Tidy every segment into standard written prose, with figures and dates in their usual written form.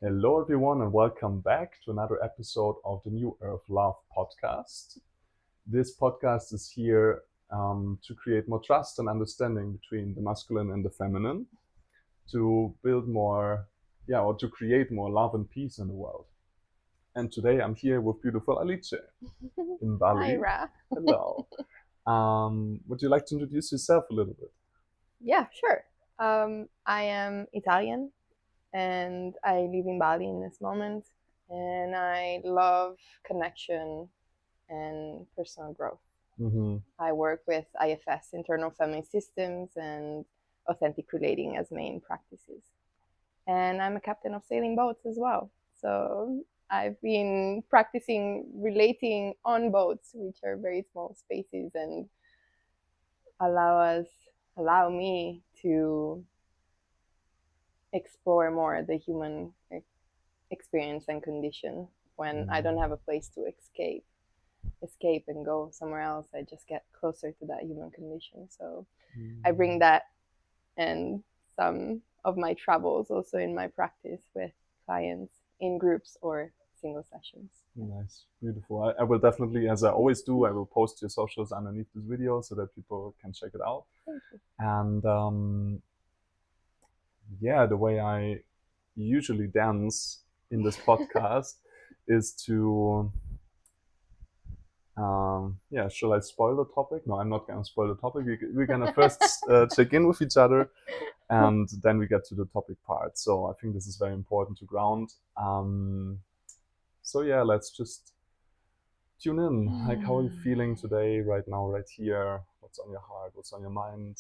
Hello, everyone, and welcome back to another episode of the New Earth Love podcast. This podcast is here to create more trust and understanding between the masculine and the feminine, to build more, or to create more love and peace in the world. And today I'm here with beautiful Alice in Hi, Bali. Ra. Hello. Would you like to introduce yourself a little bit? Yeah, sure. I am Italian and I live in Bali in this moment. And I love connection and personal growth. Mm-hmm. I work with IFS, internal family systems, and authentic relating as main practices. And I'm a captain of sailing boats as well. So I've been practicing relating on boats, which are very small spaces and allow us allow me to explore more the human experience and condition when I don't have a place to escape and go somewhere else. I just get closer to that human condition. So I bring that and some of my travels also in my practice with clients in groups or single sessions. Nice, beautiful. I will definitely, as I always do, I will post your socials underneath this video so that people can check it out. Thank you. And the way I usually dance in this podcast is to, shall I spoil the topic? No, I'm not going to spoil the topic. We're going to first check in with each other and then we get to the topic part. So I think this is very important to ground. Let's just tune in. Like, how are you feeling today, right now, right here? What's on your heart? What's on your mind?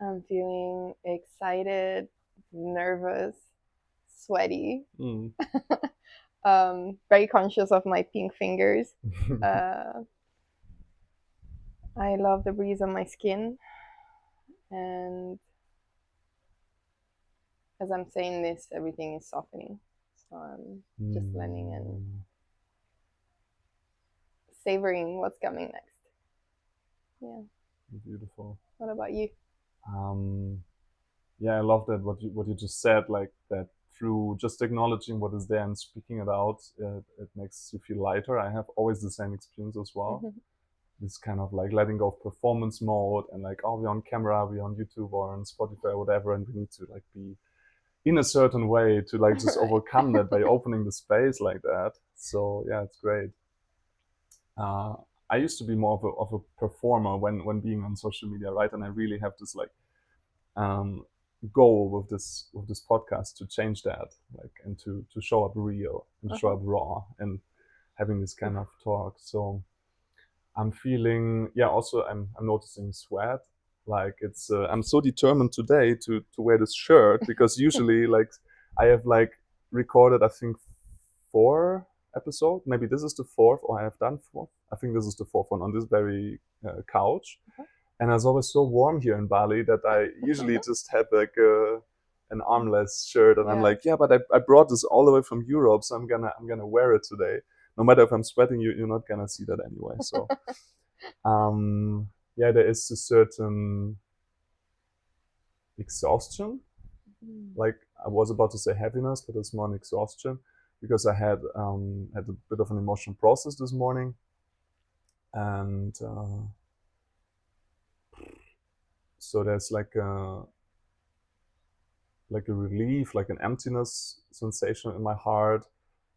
I'm feeling excited, nervous, sweaty, Mm. very conscious of my pink fingers. I love the breeze on my skin. And as I'm saying this, everything is softening. So I'm just learning and savoring what's coming next. Yeah. Beautiful. What about you? I love that what you just said, like that through just acknowledging what is there and speaking it out, it makes you feel lighter. I have always the same experience as well. This kind of like letting go of performance mode and like, oh, we're on camera, we're on YouTube or on Spotify or whatever, and we need to like be in a certain way to like just Right. overcome that by opening the space like that. So yeah, it's great. uh, I used to be more of a performer when being on social media, right? And I really have this like um, goal with this podcast to change that, like, and to show up real and show up raw and having this kind of talk. So I'm feeling, yeah. Also, I'm noticing sweat. Like I'm so determined today to wear this shirt because usually like I have like recorded I think 4 episodes. Maybe this is the fourth, or I have done four. I think this is the fourth one on this very couch. And it's always so warm here in Bali that I usually just have like an armless shirt, and I'm Yeah. like, yeah, but I brought this all the way from Europe, so I'm gonna wear it today. No matter if I'm sweating, you're not gonna see that anyway. So there is a certain exhaustion. Like I was about to say heaviness, but it's more an exhaustion because I had a bit of an emotional process this morning, and so there's like a relief, like an emptiness sensation in my heart,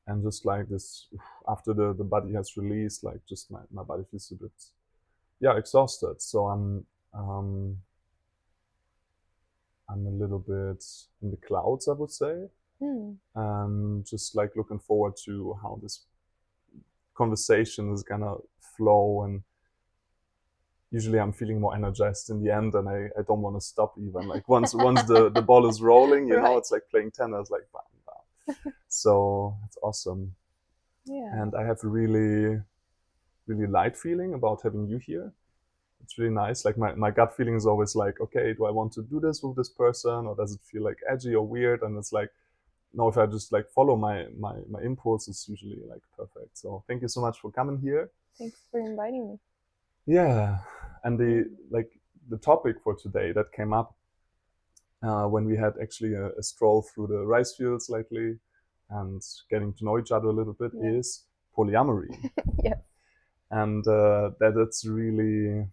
and just like this after the body has released, like just my body feels a bit exhausted. So I'm a little bit in the clouds, I would say, and just like looking forward to how this conversation is gonna flow. And usually I'm feeling more energized in the end, and I don't want to stop even. Like once the ball is rolling, Right. it's like playing tennis, like bam bam. So it's awesome, Yeah. and I have a really light feeling about having you here. It's really nice. Like my gut feeling is always like, okay, do I want to do this with this person, or does it feel like edgy or weird? And it's like, no, if I just like follow my impulse, it's usually like perfect. So thank you so much for coming here. Thanks for inviting me. Yeah, and the topic for today that came up when we had actually a stroll through the rice fields lately. and getting to know each other a little bit is polyamory. Yeah. And that it's really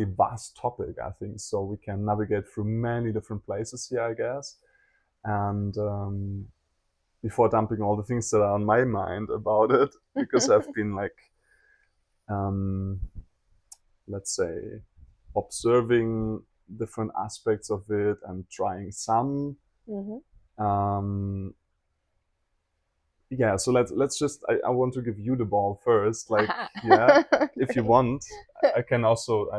a vast topic, I think. So we can navigate through many different places here, I guess. And before dumping all the things that are on my mind about it, because I've been like, let's say, observing different aspects of it and trying some. Yeah, so let's just I want to give you the ball first, like yeah, if you want. I can also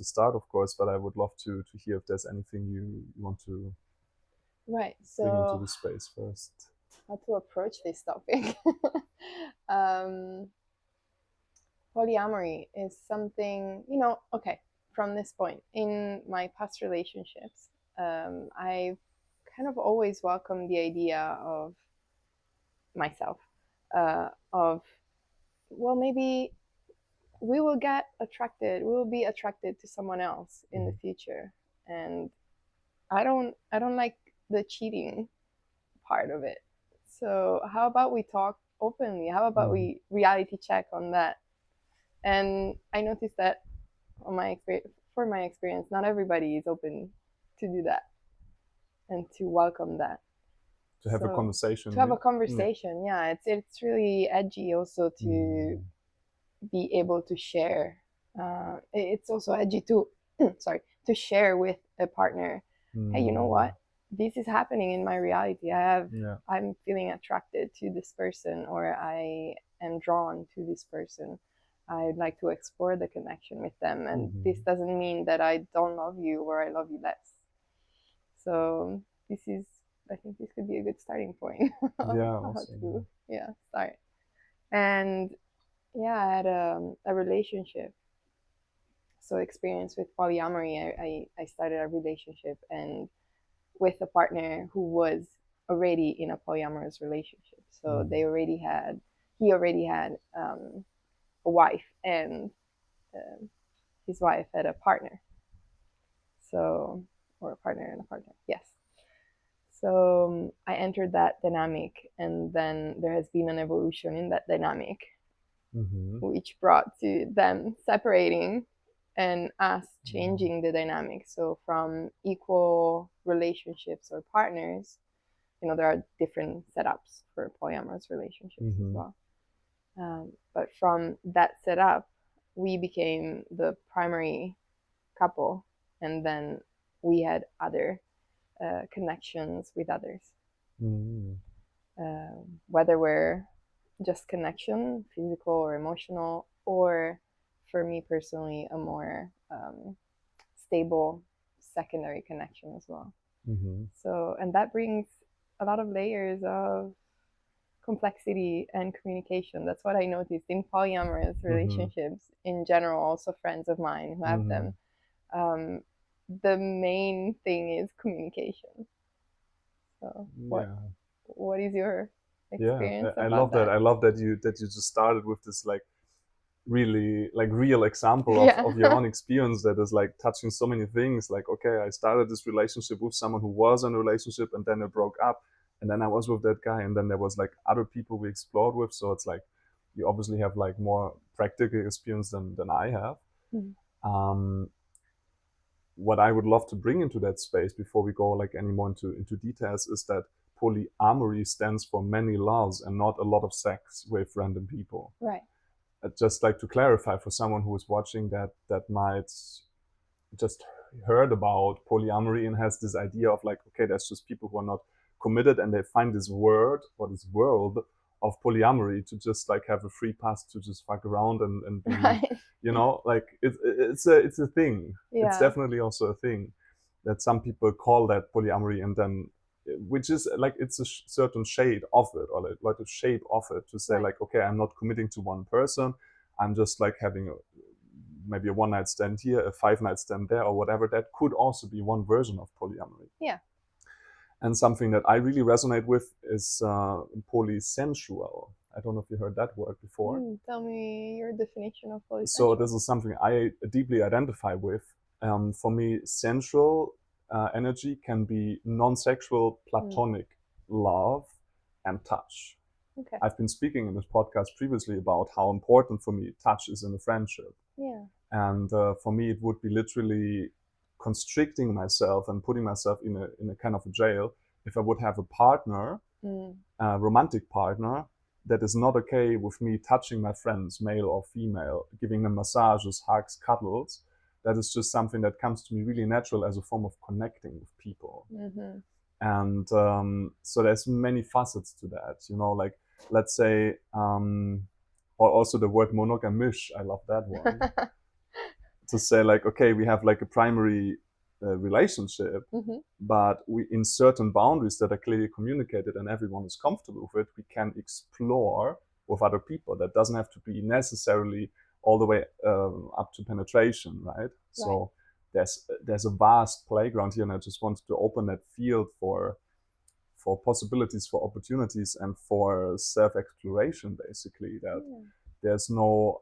start, of course, but I would love to hear if there's anything you want to Right. bring into So the space first. how to approach this topic? Polyamory is something, okay, from this point in my past relationships, I've kind of always welcomed the idea of myself, of, well, maybe we will be attracted to someone else in the future. And I don't like the cheating part of it. So how about we talk openly? How about we reality check on that? And I noticed that from my experience, not everybody is open to do that and to welcome that. To have a conversation. To have a conversation, yeah. It's really edgy also to be able to share. It's also edgy to, to share with a partner. Hey, you know what? This is happening in my reality. I'm feeling attracted to this person, or I am drawn to this person. I'd like to explore the connection with them, and this doesn't mean that I don't love you or I love you less. So I think this could be a good starting point. Awesome. Start. And yeah, I had a relationship. So experience with polyamory, I started a relationship and with a partner who was already in a polyamorous relationship. So he already had a wife, and his wife had a partner. So, or a partner and a partner, yes. So I entered that dynamic, and then there has been an evolution in that dynamic, which brought to them separating and us changing the dynamic. So from equal relationships or partners, there are different setups for polyamorous relationships as well. But from that setup, we became the primary couple, and then we had other connections with others. Whether we're just connection, physical or emotional, or for me personally, a more stable secondary connection as well. So, and that brings a lot of layers of complexity and communication. That's what I noticed in polyamorous relationships in general, also friends of mine who have them. The main thing is communication. So what is your experience? I love that. I love that you just started with this like really like real example of your own experience that is like touching so many things. Like, okay, I started this relationship with someone who was in a relationship, and then it broke up, and then I was with that guy, and then there was like other people we explored with. So it's like you obviously have like more practical experience than I have. What I would love to bring into that space before we go like any more into details is that polyamory stands for many loves and not a lot of sex with random people. Right. I'd just like to clarify for someone who is watching that might just heard about polyamory and has this idea of like, okay, that's just people who are not committed, and they find this word or this world of polyamory to just like have a free pass to just fuck around and be, like it's a thing. It's definitely also a thing that some people call that polyamory, and then which is like it's a certain shade of it, or like a shape of it, to say like, okay, I'm not committing to one person, I'm just like having maybe a one night stand here, a 5 night stand there, or whatever. That could also be one version of polyamory. Yeah. And something that I really resonate with is polysensual. I don't know if you heard that word before. Tell me your definition of polysensual. So this is something I deeply identify with. For me, sensual energy can be non-sexual platonic love and touch. Okay. I've been speaking in this podcast previously about how important for me touch is in a friendship. Yeah. And for me, it would be literally constricting myself and putting myself in a kind of a jail if I would have a partner, a romantic partner, that is not okay with me touching my friends, male or female, giving them massages, hugs, cuddles. That is just something that comes to me really natural as a form of connecting with people. Mm-hmm. And so there's many facets to that, you know, like, let's say, or also the word monogamish, I love that one. To say like, okay, we have like a primary relationship, but we, in certain boundaries that are clearly communicated and everyone is comfortable with it, we can explore with other people. That doesn't have to be necessarily all the way up to penetration, right? So there's a vast playground here, and I just wanted to open that field for possibilities, for opportunities, and for self-exploration, basically. That there's no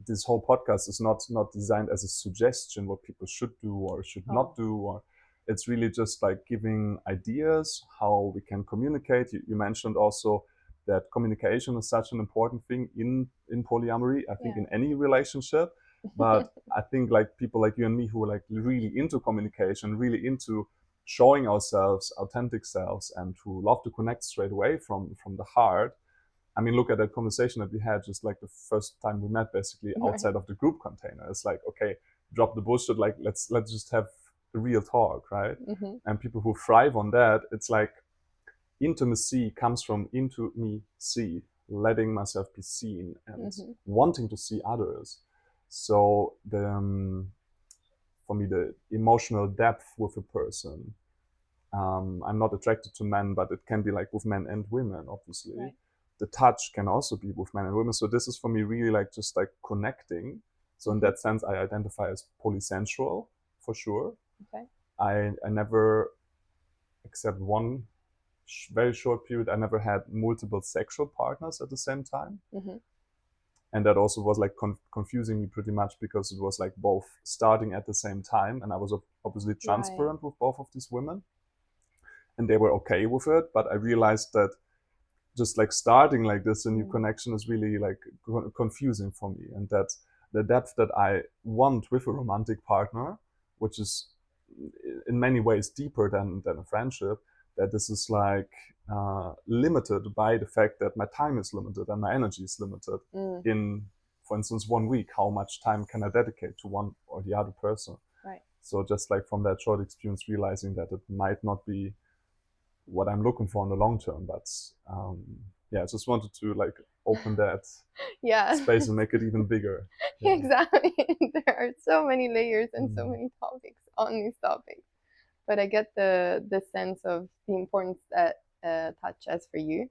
this whole podcast is not designed as a suggestion what people should do or should not do, or it's really just like giving ideas how we can communicate. You mentioned also that communication is such an important thing in polyamory, I think in any relationship. But I think like people like you and me who are like really into communication, really into showing ourselves, authentic selves, and who love to connect straight away from the heart. I mean, look at that conversation that we had just like the first time we met, basically outside of the group container. It's like, okay, drop the bullshit, like let's just have a real talk, right? And people who thrive on that, it's like intimacy comes from into me see, letting myself be seen and wanting to see others. So the for me, the emotional depth with a person. I'm not attracted to men, but it can be like with men and women, obviously. Right. The touch can also be with men and women. So this is for me really like just like connecting. So in that sense, I identify as polysensual for sure. Okay. I never, except one very short period, I never had multiple sexual partners at the same time. And that also was like confusing me pretty much, because it was like both starting at the same time, and I was obviously transparent with both of these women, and they were okay with it. But I realized that just like starting like this, a new connection is really like confusing for me, and that the depth that I want with a romantic partner, which is in many ways deeper than a friendship, that this is like limited by the fact that my time is limited and my energy is limited. In, for instance, 1 week, how much time can I dedicate to one or the other person? Right. So just like from that short experience, realizing that it might not be what I'm looking for in the long term, but I just wanted to like open that space and make it even bigger. Exactly. There are so many layers and so many topics on these topics, but I get the sense of the importance that touch has for you.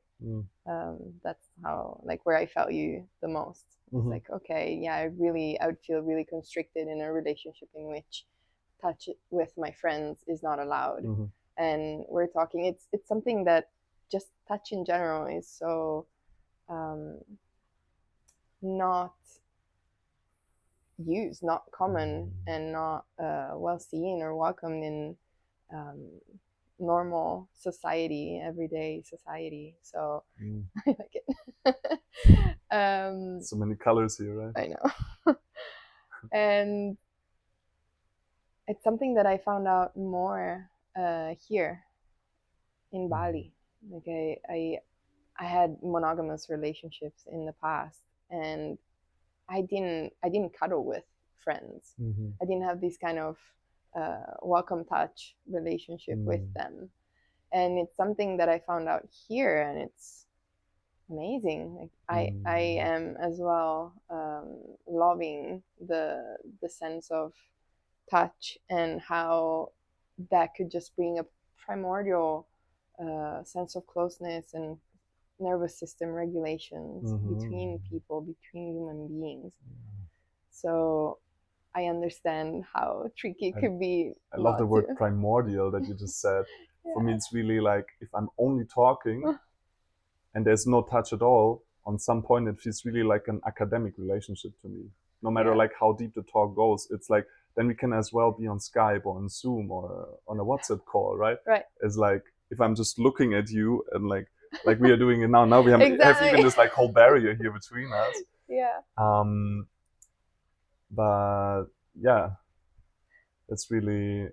That's how, like, where I felt you the most. It's like, okay, I would feel really constricted in a relationship in which touch with my friends is not allowed. And we're talking, it's something that just touch in general is so not used, not common, and not well seen or welcomed in normal society, everyday society. So I like it. So many colors here, right? I know. And it's something that I found out more here in Bali. Like I had monogamous relationships in the past, and I didn't cuddle with friends. I didn't have this kind of welcome touch relationship with them. And it's something that I found out here, and it's amazing. Like I am as well loving the sense of touch and how that could just bring a primordial sense of closeness and nervous system regulations between people, between human beings. So I understand how tricky it could be. I love the word primordial that you just said. For me, it's really like if I'm only talking and there's no touch at all, on some point it feels really like an academic relationship to me. No matter like how deep the talk goes, it's like then we can as well be on Skype or on Zoom or on a WhatsApp call, right? Right. It's like if I'm just looking at you and like like we are doing it now. Now we have Exactly. even this like whole barrier here between us. Yeah. But yeah, it's really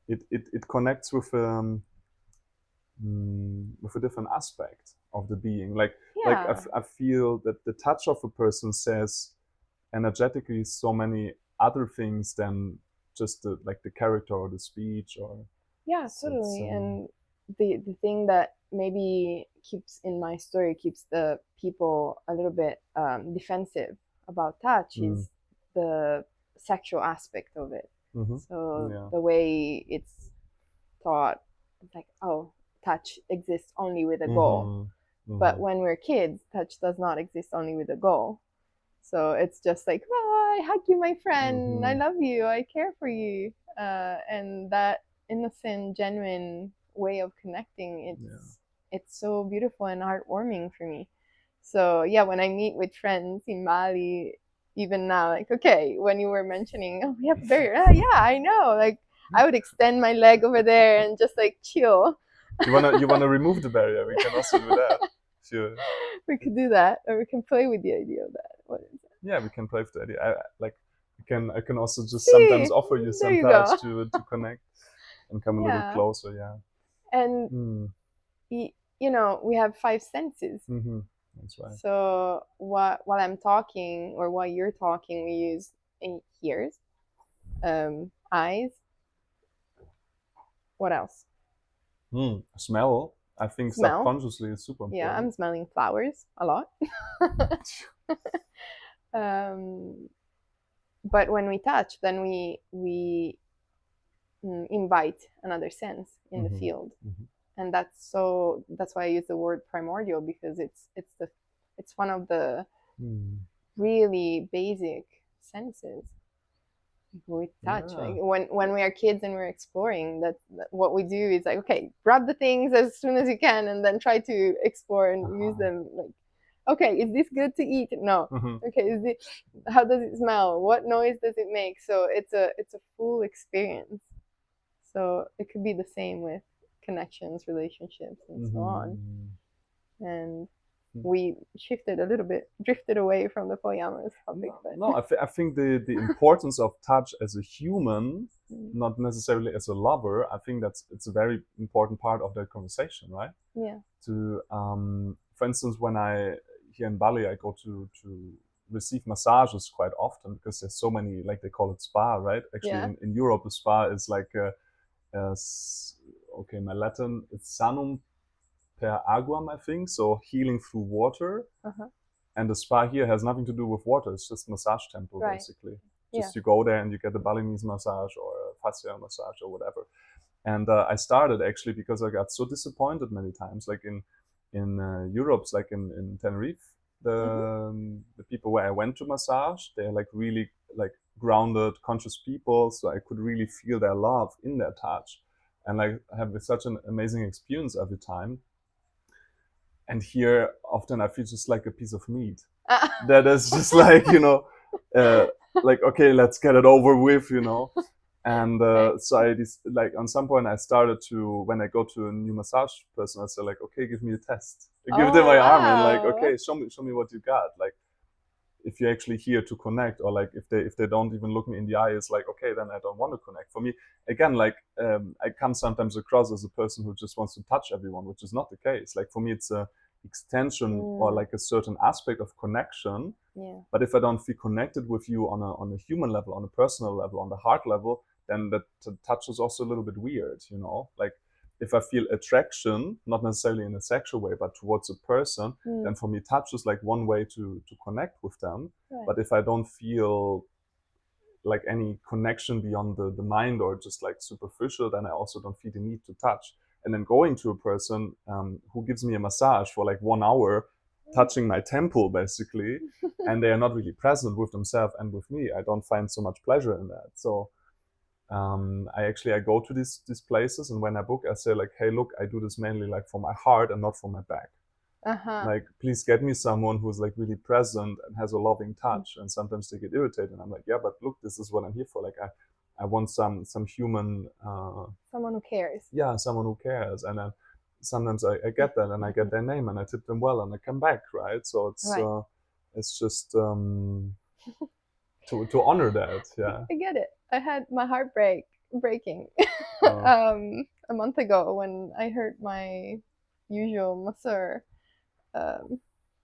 it connects with a different aspect of the being. Like Yeah. I feel that the touch of a person says energetically so many other things than just the character or the speech or Yeah, totally. And the thing that maybe keeps in my story keeps the people a little bit defensive about touch is the sexual aspect of it. So yeah. the way it's taught, it's like, oh, touch exists only with a goal. But when we're kids, touch does not exist only with a goal. So it's just like, oh, I hug you, my friend. I love you. I care for you. And that innocent, genuine way of connecting, it's so beautiful and heartwarming for me. So yeah, when I meet with friends in Bali, even now, like, okay, when you were mentioning, oh, we have a barrier. Yeah, I know. Like, I would extend my leg over there and just like chill. You wanna remove the barrier? We can also do that. Sure. We could do that, or we can play with the idea of that. What is it? Yeah, we can play with the idea. I can also just sometimes offer you some touch to connect and come a little closer. Yeah. And you know, we have 5 senses. That's right. So while I'm talking or while you're talking, we use ears, eyes. What else? Smell. I think subconsciously is super important. Yeah, I'm smelling flowers a lot. But when we touch, then we invite another sense in the field, and that's why I use the word primordial, because it's one of the really basic senses. We touch, like when we are kids and we're exploring, that what we do is like, okay, grab the things as soon as you can and then try to explore and use them. Like, okay, is this good to eat? No. Okay, how does it smell? What noise does it make? So it's a full experience. So it could be the same with connections, relationships, and so on. And we shifted a little bit, drifted away from the polyamorous topic. No, I think the importance of touch as a human, not necessarily as a lover, I think it's a very important part of the conversation, right? Yeah. To for instance, when here in Bali, I go to receive massages quite often because there's so many, like they call it spa, right? Actually, in Europe, a spa is like okay, my Latin, it's sanum per aguam, I think, so healing through water. And the spa here has nothing to do with water. It's just massage temple, basically. Just you go there and you get a Balinese massage or a fascia massage or whatever. And I started actually because I got so disappointed many times. Like in Europe, like in Tenerife, the people where I went to massage, they're like really like grounded, conscious people. So I could really feel their love in their touch, and like have such an amazing experience every time. And here, often I feel just like a piece of meat. That is just like, like, okay, let's get it over with, And so I like on some point I started to, when I go to a new massage person, I say like, okay, give me a test. I give them my arm and like, okay, show me what you got. Like, if you're actually here to connect, or like if they don't even look me in the eye, it's like, okay, then I don't want to connect. For me, again, like I come sometimes across as a person who just wants to touch everyone, which is not the case. Like for me, it's a extension or like a certain aspect of connection. But if I don't feel connected with you on a human level, on a personal level, on the heart level, then that touch is also a little bit weird, Like if I feel attraction, not necessarily in a sexual way, but towards a person, then for me touch is like one way to connect with them. But if I don't feel like any connection beyond the mind or just like superficial, then I also don't feel the need to touch. And then going to a person who gives me a massage for like 1 hour, touching my temple basically, and they are not really present with themselves and with me, I don't find so much pleasure in that. So I go to these places, and when I book, I say like, hey, look, I do this mainly like for my heart and not for my back. Like, please get me someone who's like really present and has a loving touch. And sometimes they get irritated, and I'm like, yeah, but look, this is what I'm here for. Like I want some human someone who cares. Yeah, someone who cares. And then sometimes I get that and I get their name and I tip them well and I come back, right? So Right. it's just to honor that, yeah. I get it. I had my heart breaking Uh, a month ago when I heard my usual masseur um,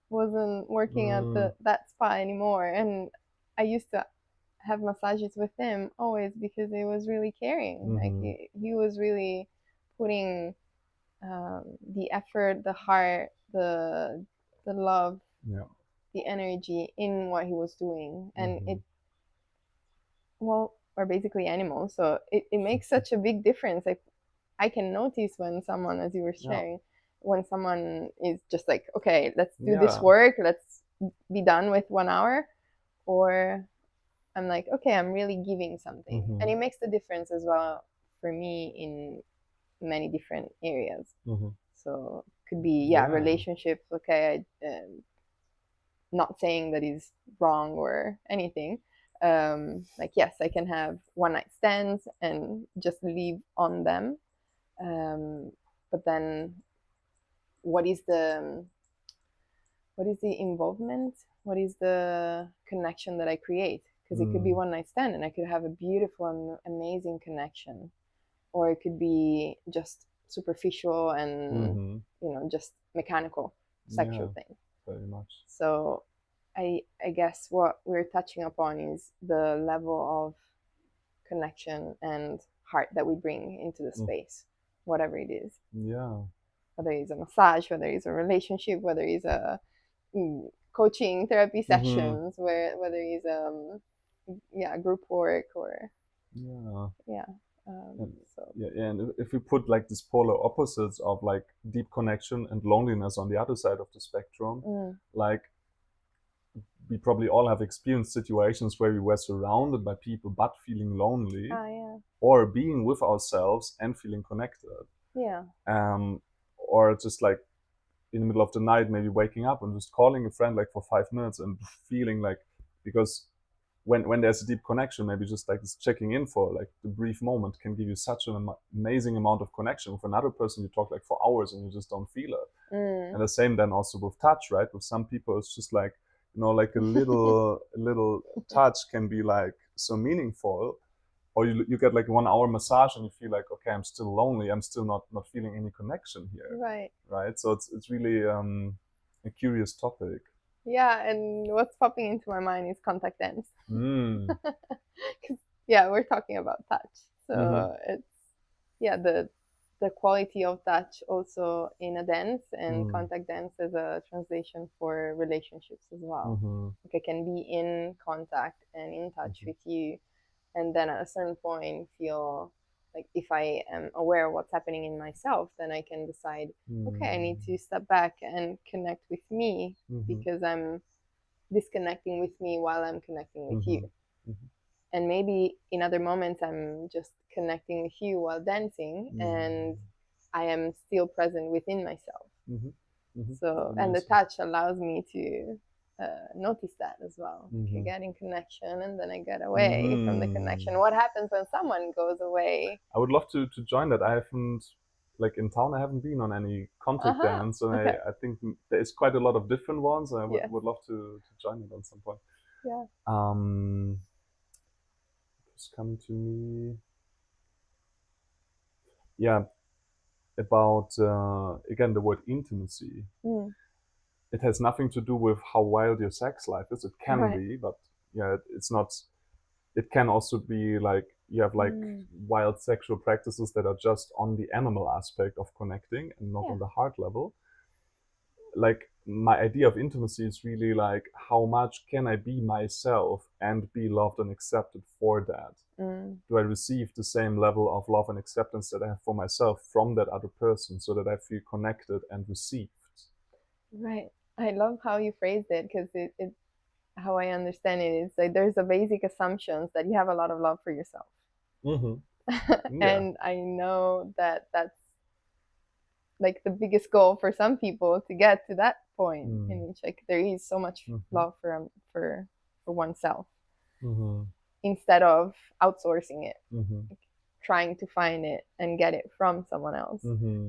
wasn't working at mm, that spa anymore, and I used to have massages with him always because he was really caring. Like mm-hmm, he was really putting the effort, the heart, the love, yeah. the energy in what he was doing, and Mm-hmm. it well, we're basically animals, so it makes such a big difference. Like I can notice when someone, as you were Yeah. sharing, when someone is just like, okay, let's do this Yeah. work, let's be done with 1 hour, or I'm like, okay, I'm really giving something, Mm-hmm. and it makes the difference as well for me in many different areas. Mm-hmm. So could be Yeah. relationships. Okay, not saying that is wrong or anything. Like yes, I can have one night stands and just leave on them. But then, what is the involvement? What is the connection that I create? Because it could be Mm. one night stand and I could have a beautiful and amazing connection, or it could be just superficial and Mm-hmm. just mechanical sexual Yeah, thing. very much. So I guess what we're touching upon is the level of connection and heart that we bring into the Mm. space, whatever it is. Yeah. Whether it's a massage, whether it's a relationship, whether it's a coaching therapy Mm-hmm. sessions, whether it's group work or Yeah. yeah. And So yeah, and if we put like these polar opposites of like deep connection and loneliness on the other side of the spectrum, mm, like we probably all have experienced situations where we were surrounded by people but feeling lonely, yeah, or being with ourselves and feeling connected. yeah, Or just like in the middle of the night, maybe waking up and just calling a friend like for 5 minutes and feeling like, because when there's a deep connection, maybe just like this checking in for like the brief moment can give you such an amazing amount of connection. With another person, you talk like for hours and you just don't feel it. mm. And the same then also with touch, right? With some people, it's just like, like a little touch can be like so meaningful. Or you get like 1 hour massage and you feel like, okay, I'm still lonely. I'm still not feeling any connection here, Right. right? So it's really a curious topic. Yeah, and what's popping into my mind is contact lens. Mm. 'Cause, yeah, we're talking about touch, Mm-hmm. so it's the quality of touch also in a dance, and Mm. contact dance as a translation for relationships as well. Mm-hmm. Like I can be in contact and in touch Mm-hmm. with you, and then at a certain point feel like if I am aware of what's happening in myself, then I can decide, okay, I need to step back and connect with me Mm-hmm. because I'm disconnecting with me while I'm connecting with you. Mm-hmm. Mm-hmm. And maybe in other moments I'm just connecting with you while dancing and I am still present within myself. Mm-hmm. Mm-hmm. So, and the Amazing. touch allows me to notice that as well. Okay, Mm-hmm. get in connection and then I get away from the Mm-hmm. connection. What happens when someone goes away? I would love to join that. I haven't, like in town, I haven't been on any contact Uh-huh. dance, and Okay. I think there is quite a lot of different ones, and I Yes. would love to join it at some point. Yeah. Um, it's coming to me. Yeah, about again the word intimacy. Mm. It has nothing to do with how wild your sex life is. It can Right. be, but yeah, it's not. It can also be like you have like Mm. wild sexual practices that are just on the animal aspect of connecting and not Yeah. on the heart level. Like my idea of intimacy is really like how much can I be myself and be loved and accepted for that? Mm. Do I receive the same level of love and acceptance that I have for myself from that other person so that I feel connected and received? Right. I love how you phrased it because it how I understand it is like there's a basic assumptions that you have a lot of love for yourself. Mm-hmm. Yeah. And I know that that's like the biggest goal for some people to get to that point Mm-hmm. in which like there is so much Mm-hmm. love for oneself Mm-hmm. instead of outsourcing it. Mm-hmm. trying to find it and get it from someone else.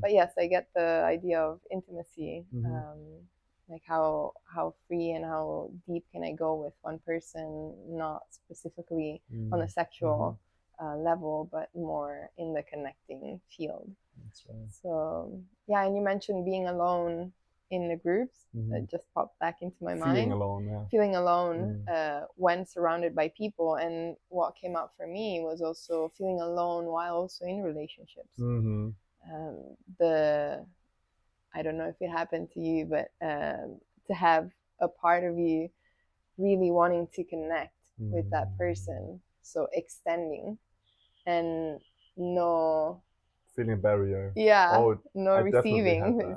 But yes, I get the idea of intimacy, like how free and how deep can I go with one person, not specifically on a sexual level, but more in the connecting field. That's right. So yeah, and you mentioned being alone in the groups. That just popped back into my mind. Feeling alone when surrounded by people. And what came up for me was also feeling alone while also in relationships. I don't know if it happened to you, but to have a part of you really wanting to connect with that person, so extending, and no feeling a barrier. No receiving.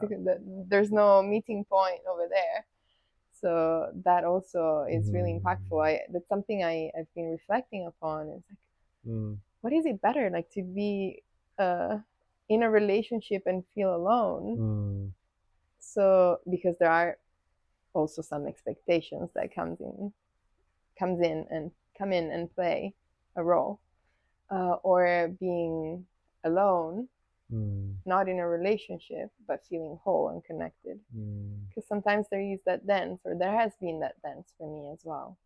There's no meeting point over there. So that also is really impactful. That's something I've been reflecting upon. It's like, what is it better, like to be in a relationship and feel alone? So because there are also some expectations that come in and play a role, or being alone, not in a relationship, but feeling whole and connected. Because sometimes there is that dance, or there has been that dance for me as well.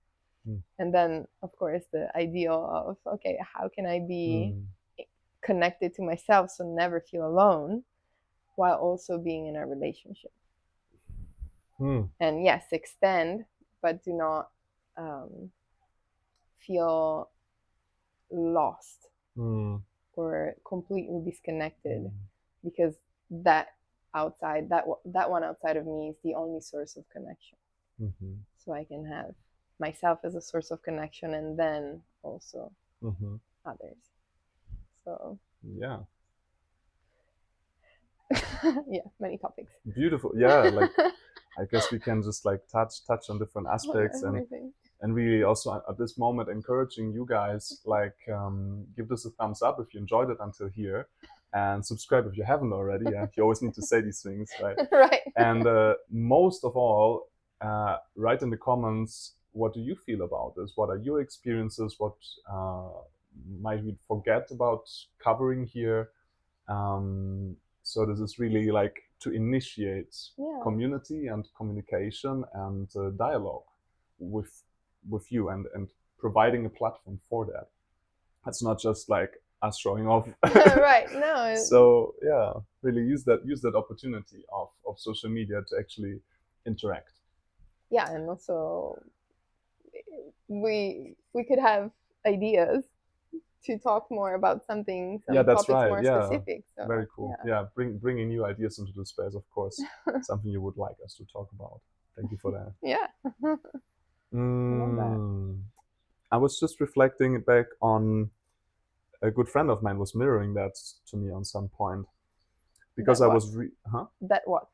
And then, of course, the ideal of, okay, how can I be connected to myself, so never feel alone, while also being in a relationship? And yes, extend, but do not feel lost or completely disconnected, because that one outside of me is the only source of connection. So I can have myself as a source of connection, and then also others. So yeah. Yeah, many topics. Beautiful. Yeah, like I guess we can just like touch on different aspects, and really also at this moment encouraging you guys, like give this a thumbs up if you enjoyed it until here, and subscribe if you haven't already. Yeah, you always need to say these things, right? Right. And most of all, write in the comments, what do you feel about this? What are your experiences? What might we forget about covering here? So this is really like to initiate community and communication and dialogue with you, and providing a platform for that. It's not just like us showing off. Right. No. So yeah, really use that opportunity of social media to actually interact. Yeah, and also we could have ideas to talk more about something, some that's topics right. more specific. So, very cool. Bringing new ideas into the space, of course, something you would like us to talk about. Thank you for that. Yeah. Love that. I was just reflecting back on a good friend of mine was mirroring that to me on some point, because that I was that what?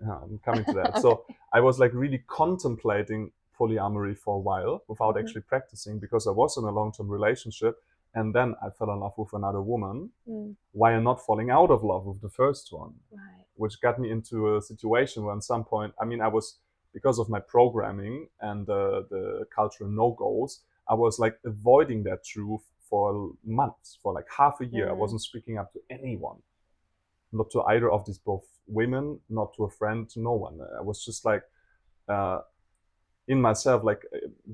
Yeah, I'm coming to that. Okay. So I was like really contemplating polyamory for a while without actually practicing, because I was in a long-term relationship, and then I fell in love with another woman while not falling out of love with the first one, which got me into a situation where at some point, I mean, I was, because of my programming and the cultural no-goes, I was like avoiding that truth for months, for like half a year. I wasn't speaking up to anyone, not to either of these both women, not to a friend, to no one. I was just like in myself, like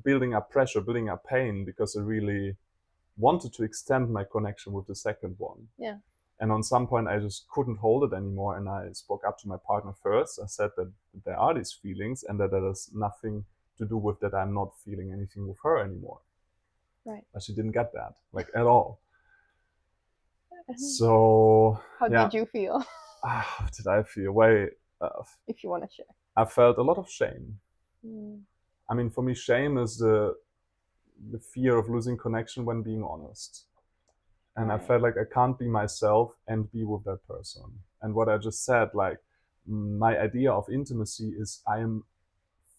building up pressure, building up pain, because I really wanted to extend my connection with the second one. Yeah. And on some point, I just couldn't hold it anymore, and I spoke up to my partner first. I said that there are these feelings, and that there is nothing to do with that I'm not feeling anything with her anymore. Right. But she didn't get that, like at all. So how did you feel? How did I feel? Wait, if you want to share. I felt a lot of shame. I mean, for me, shame is the fear of losing connection when being honest. And I felt like I can't be myself and be with that person. And what I just said, like, my idea of intimacy is I am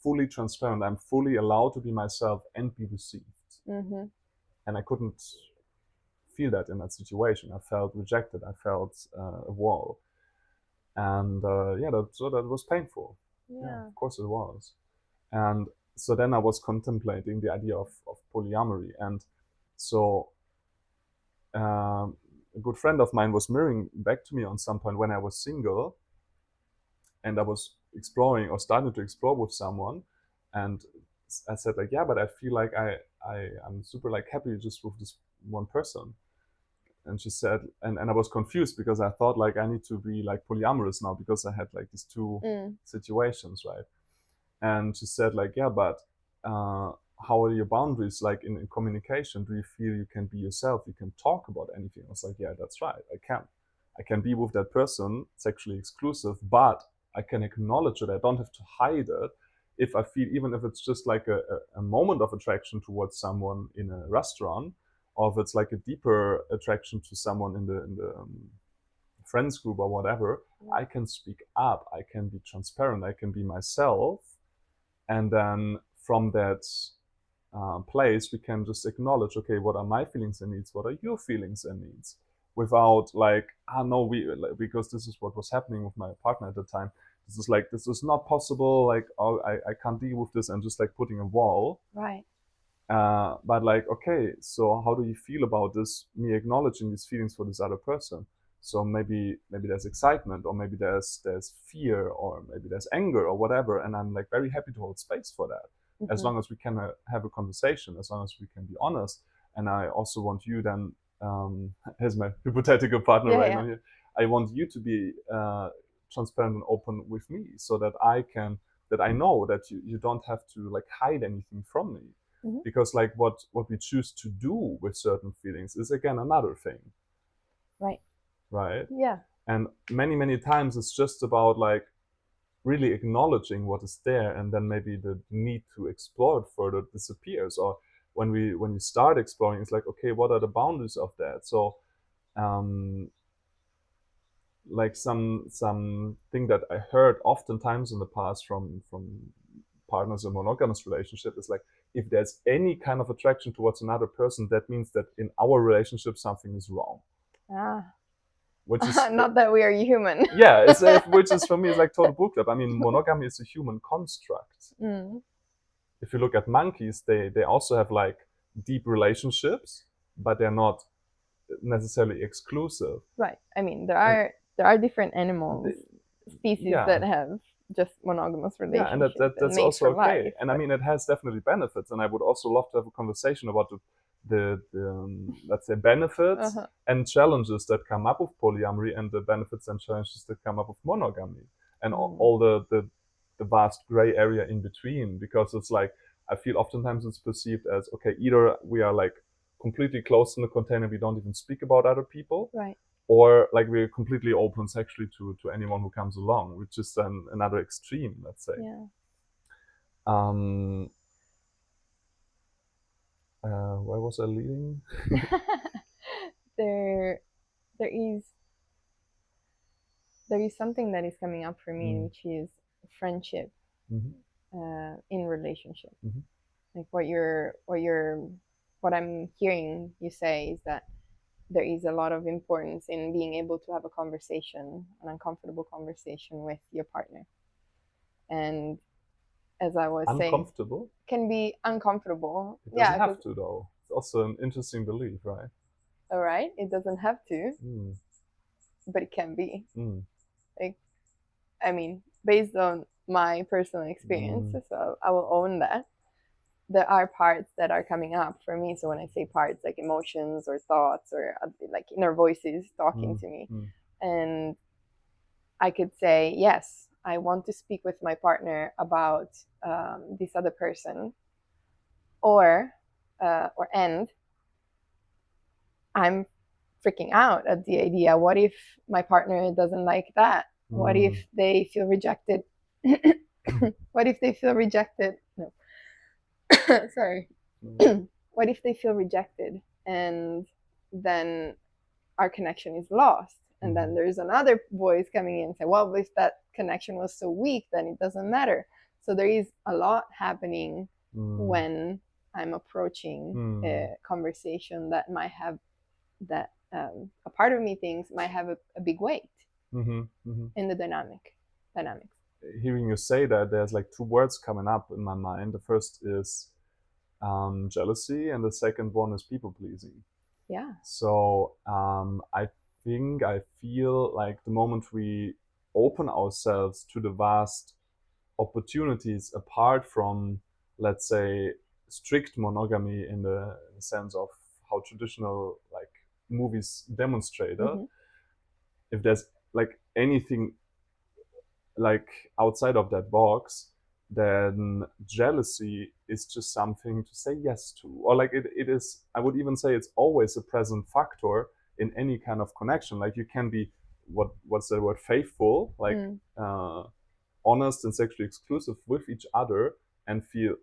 fully transparent. I'm fully allowed to be myself and be received. And I couldn't feel that in that situation. I felt rejected. I felt a wall. And that was painful. Yeah, of course it was. And so then I was contemplating the idea of polyamory. And so a good friend of mine was mirroring back to me on some point when I was single, and I was exploring or starting to explore with someone, and I said like, yeah, but I feel like I'm super like happy just with this one person. And she said, and I was confused because I thought like I need to be like polyamorous now because I had like these two situations, right? And she said like, yeah, but how are your boundaries like in communication? Do you feel you can be yourself? You can talk about anything? I was like, yeah, that's right, I can be with that person sexually exclusive, but I can acknowledge it. I don't have to hide it. If I feel, even if it's just like a moment of attraction towards someone in a restaurant, or if it's like a deeper attraction to someone in the friends group or whatever, I can speak up, I can be transparent, I can be myself. And then from that place, we can just acknowledge, okay, what are my feelings and needs? What are your feelings and needs? Without like, no, because this is what was happening with my partner at the time. This is not possible. Like, oh, I can't deal with this. And just like putting a wall. Right. But like, okay, so how do you feel about this? Me acknowledging these feelings for this other person. So maybe there's excitement, or maybe there's fear, or maybe there's anger, or whatever. And I'm like very happy to hold space for that, as long as we can have a conversation, as long as we can be honest. And I also want you then, as my hypothetical partner now here, I want you to be transparent and open with me, so that I know that you don't have to like hide anything from me. Because like what we choose to do with certain feelings is again another thing. Right. Yeah. And many times it's just about like really acknowledging what is there, and then maybe the need to explore it further disappears. Or when you start exploring, it's like, okay, what are the boundaries of that? So like some thing that I heard oftentimes in the past from partners in monogamous relationship is like, if there's any kind of attraction towards another person, that means that in our relationship something is wrong. Which is not that we are human. Yeah, which is for me is like total bullcrap. I mean, monogamy is a human construct. If you look at monkeys, they also have like deep relationships, but they're not necessarily exclusive. Right. I mean, there are different animals, species that have just monogamous relationships. Yeah, and that's also okay. Life, and I mean, it has definitely benefits. And I would also love to have a conversation about the let's say benefits and challenges that come up with polyamory, and the benefits and challenges that come up with monogamy, and all the vast gray area in between. Because it's like, I feel oftentimes it's perceived as, okay, either we are like completely closed in the container, we don't even speak about other people, right, or like we're completely open sexually to anyone who comes along, which is then another extreme, let's say. Yeah. Where was I leading? there is something that is coming up for me, which is friendship in relationship. Like what I'm hearing you say is that there is a lot of importance in being able to have a conversation, an uncomfortable conversation with your partner. And as I was uncomfortable? Saying, can be uncomfortable. It doesn't have to, though. It's also an interesting belief, right? All right, it doesn't have to, but it can be. Like, I mean, based on my personal experience, so I will own that. There are parts that are coming up for me. So when I say parts, like emotions or thoughts or like inner voices talking to me, and I could say, yes, I want to speak with my partner about this other person, or I'm freaking out at the idea. What if my partner doesn't like that? What if they feel rejected? What if they feel rejected? No. Sorry. What if they feel rejected, and then our connection is lost? And then there's another voice coming in and say, well, if that connection was so weak, then it doesn't matter. So there is a lot happening when I'm approaching a conversation that might have that a part of me thinks might have a big weight in the dynamics. Hearing you say that, there's like two words coming up in my mind. The first is jealousy, and the second one is people pleasing. Yeah. So I feel like the moment we open ourselves to the vast opportunities apart from, let's say, strict monogamy in the sense of how traditional like movies demonstrate it, if there's like anything like outside of that box, then jealousy is just something to say yes to. Or like it is, I would even say it's always a present factor in any kind of connection. Like you can be what's the word, faithful, like honest and sexually exclusive with each other and feel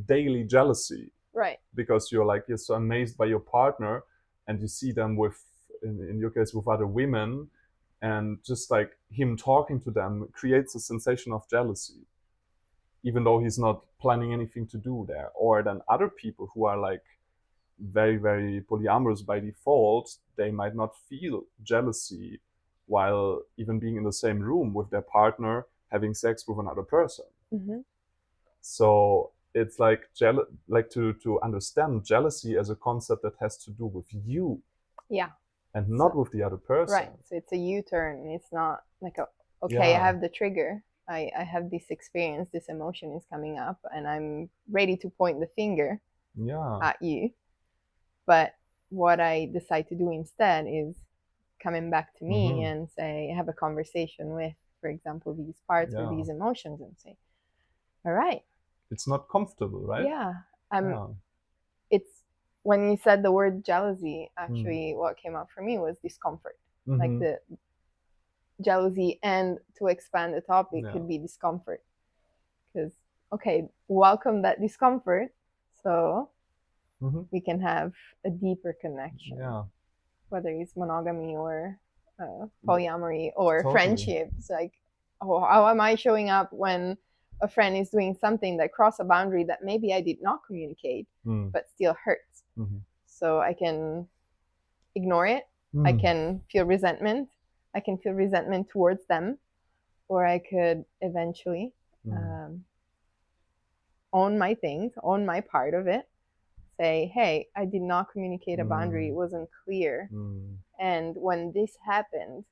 daily jealousy. Right. Because you're so amazed by your partner and you see them with, in your case, with other women, and just like him talking to them creates a sensation of jealousy, even though he's not planning anything to do there. Or then other people who are like very, very polyamorous by default, they might not feel jealousy while even being in the same room with their partner having sex with another person. So it's like to understand jealousy as a concept that has to do with you, Yeah, and not with the other person. right. So it's a U-turn. It's not like okay, I have the trigger. I have this experience, this emotion is coming up, and I'm ready to point the finger at you. But what I decide to do instead is coming back to me and say, have a conversation with, for example, these parts or these emotions, and say, all right. It's not comfortable, right? Yeah. It's when you said the word jealousy, actually what came up for me was discomfort. Like the jealousy, and to expand the topic could be discomfort. Because okay, welcome that discomfort, so we can have a deeper connection. Whether it's monogamy or polyamory or friendships. Like, how am I showing up when a friend is doing something that cross a boundary that maybe I did not communicate, but still hurts? So I can ignore it. I can feel resentment. I can feel resentment towards them, or I could eventually own my things, own my part of it, say, hey, I did not communicate a boundary, it wasn't clear. And when this happened,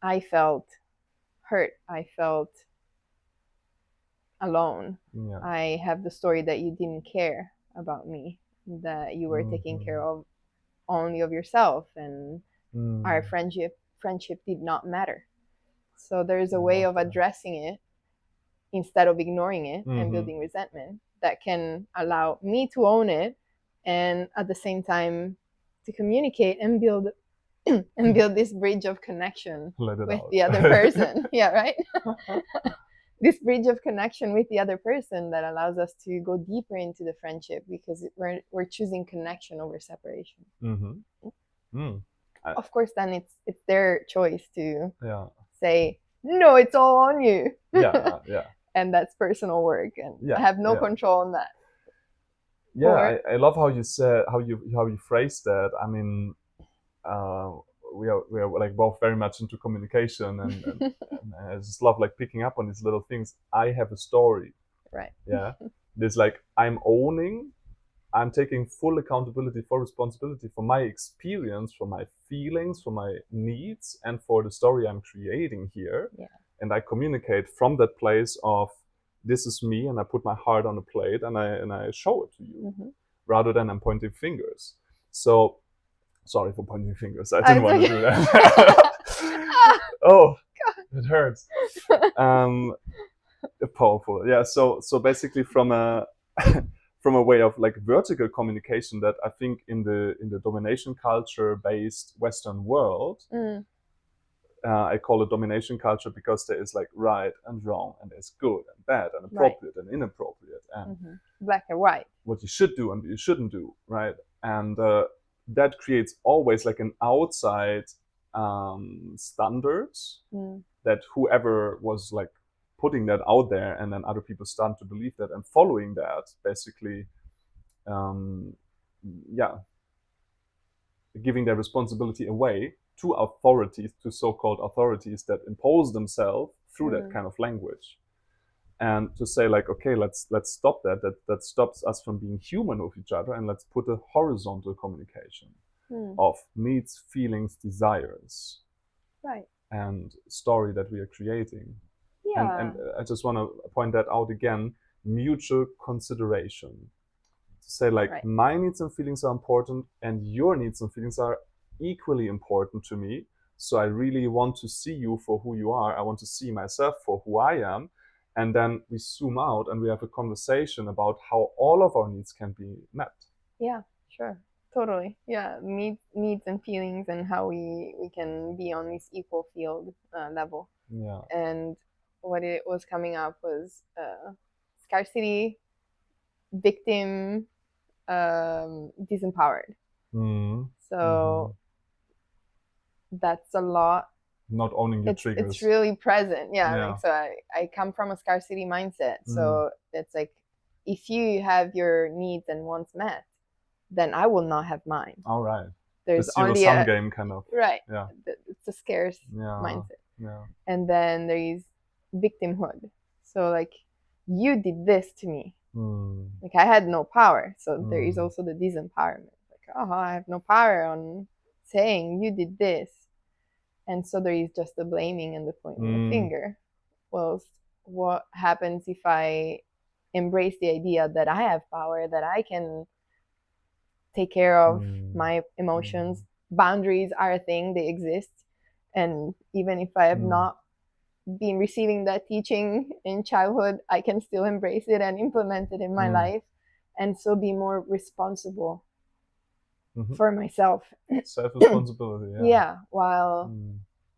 I felt hurt. I felt alone. I have the story that you didn't care about me, that you were taking care of only of yourself, and our friendship did not matter. So there's a way of addressing it instead of ignoring it and building resentment that can allow me to own it, and at the same time to communicate and build and build this bridge of connection with the other person. Yeah, right. This bridge of connection with the other person that allows us to go deeper into the friendship, because we're choosing connection over separation. Of course, then it's their choice to say, no, it's all on you. And that's personal work, and I have no control on that. I love how you said, how you phrased that. I mean, we are like both very much into communication, and I just love like picking up on these little things. I have a story, right? Yeah, there's like I'm taking full accountability, full responsibility for my experience, for my feelings, for my needs, and for the story I'm creating here. And I communicate from that place of, this is me, and I put my heart on a plate, and I show it to you, rather than I'm pointing fingers. So, sorry for pointing fingers. I didn't want to do that. Oh, God. It hurts. Powerful. Yeah. So basically, from a way of like vertical communication, that I think in the domination culture based Western world, I call it domination culture because there is like right and wrong, and there's good and bad, and appropriate and inappropriate, and black and white, what you should do and what you shouldn't do, right? And that creates always like an outside standards that whoever was like putting that out there, and then other people start to believe that and following that, basically giving their responsibility away to authorities, to so-called authorities that impose themselves through that kind of language. And to say like, okay, let's stop that stops us from being human with each other, and let's put a horizontal communication. of needs, feelings, desires, right, and story that we are creating. yeah, And I just want to point that out again, mutual consideration. To say like, right, my needs and feelings are important and your needs and feelings are equally important to me. So I really want to see you for who you are. I want to see myself for who I am. And then we zoom out and we have a conversation about how all of our needs can be met. yeah, sure, totally, yeah, needs and feelings, and how we can be on this equal field level. Yeah. And what it was coming up was scarcity, victim, disempowered. So that's a lot. Not owning your It's triggers. really present. Yeah, Yeah. like, so I come from a scarcity mindset. So it's like, if you have your needs and wants met, then I will not have mine. All right. There's the zero only sum game kind of. right. Yeah. It's a scarce Yeah. mindset. Yeah. And then there is victimhood. So like, you did this to me. Like, I had no power. So there is also the disempowerment. Like, oh, I have no power on saying you did this. And so there is just the blaming and the pointing the finger. Well, what happens if I embrace the idea that I have power, that I can take care of my emotions? Boundaries are a thing, they exist. And even if I have not been receiving that teaching in childhood, I can still embrace it and implement it in my life, and so be more responsible for myself. Self-responsibility, yeah. Yeah, while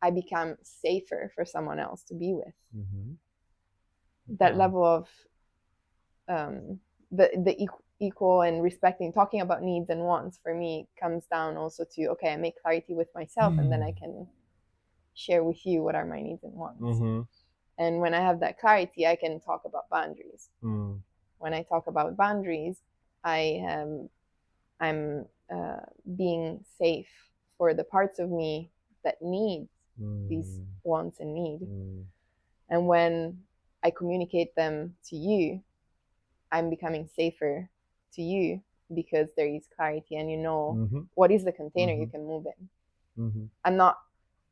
I become safer for someone else to be with. That level of the equal and respecting, talking about needs and wants, for me comes down also to, okay, I make clarity with myself, and then I can share with you what are my needs and wants. And when I have that clarity, I can talk about boundaries. When I talk about boundaries, I'm being safe for the parts of me that need these wants and need. And when I communicate them to you, I'm becoming safer to you, because there is clarity and you know what is the container you can move in. I'm not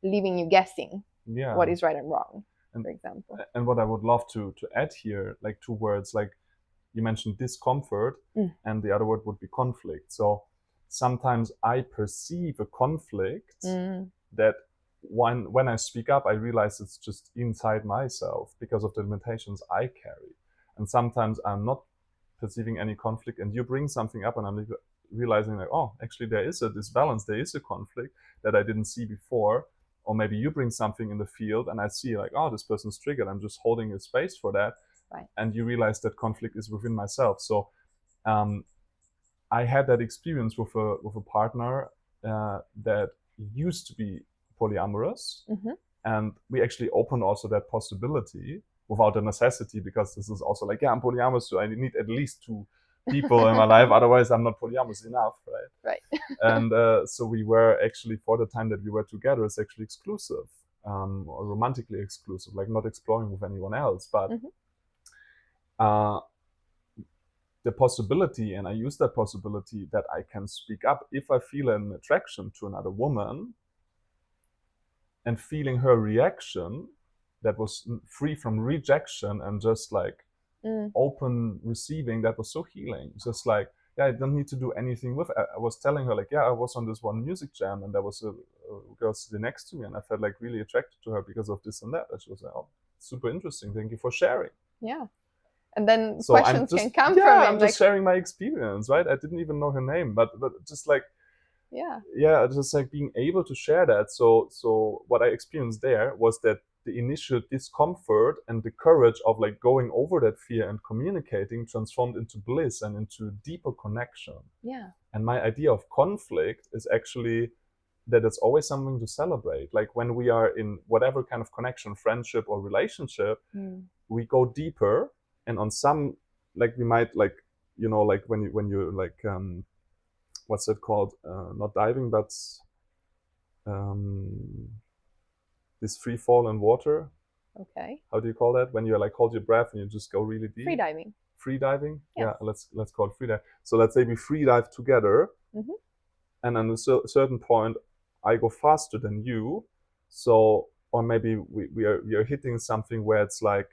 leaving you guessing what is right and wrong, for example. And what I would love to add here, like 2 words, like you mentioned discomfort, and the other word would be conflict. So sometimes I perceive a conflict that when I speak up, I realize it's just inside myself because of the limitations I carry. And sometimes I'm not perceiving any conflict, and you bring something up, and I'm realizing like, oh, actually there is a disbalance, there is a conflict that I didn't see before. Or maybe you bring something in the field and I see like, oh, this person's triggered, I'm just holding a space for that. Right. And you realize that conflict is within myself. So I had that experience with a partner that used to be polyamorous, and we actually opened also that possibility without a necessity, because this is also like, yeah, I'm polyamorous, so I need at least 2 people in my life, otherwise I'm not polyamorous enough, right? Right. And so we were actually, for the time that we were together, it's actually exclusive, or romantically exclusive, like not exploring with anyone else, but the possibility, and I use that possibility, that I can speak up if I feel an attraction to another woman, and feeling her reaction that was free from rejection and just like open receiving, that was so healing. Just like, yeah, I don't need to do anything with it. I was telling her like, yeah, I was on this one music jam and there was a girl sitting next to me and I felt like really attracted to her because of this and that. And she was like, oh, super interesting, thank you for sharing. Yeah. And then so questions can come from it. I'm just sharing my experience, right? I didn't even know her name, but just like, yeah, just like being able to share that. So what I experienced there was that the initial discomfort and the courage of like going over that fear and communicating transformed into bliss and into deeper connection. Yeah. And my idea of conflict is actually that it's always something to celebrate. Like when we are in whatever kind of connection, friendship or relationship, we go deeper, and on some, like we might like, you know, like when you like what's it called? Not diving, but this free fall in water. Okay. How do you call that? When you like hold your breath and you just go really deep. Free diving. Free diving. Yes. Yeah, let's call it free dive. So let's say we free dive together, and at a certain point I go faster than you. So, or maybe we are hitting something where it's like,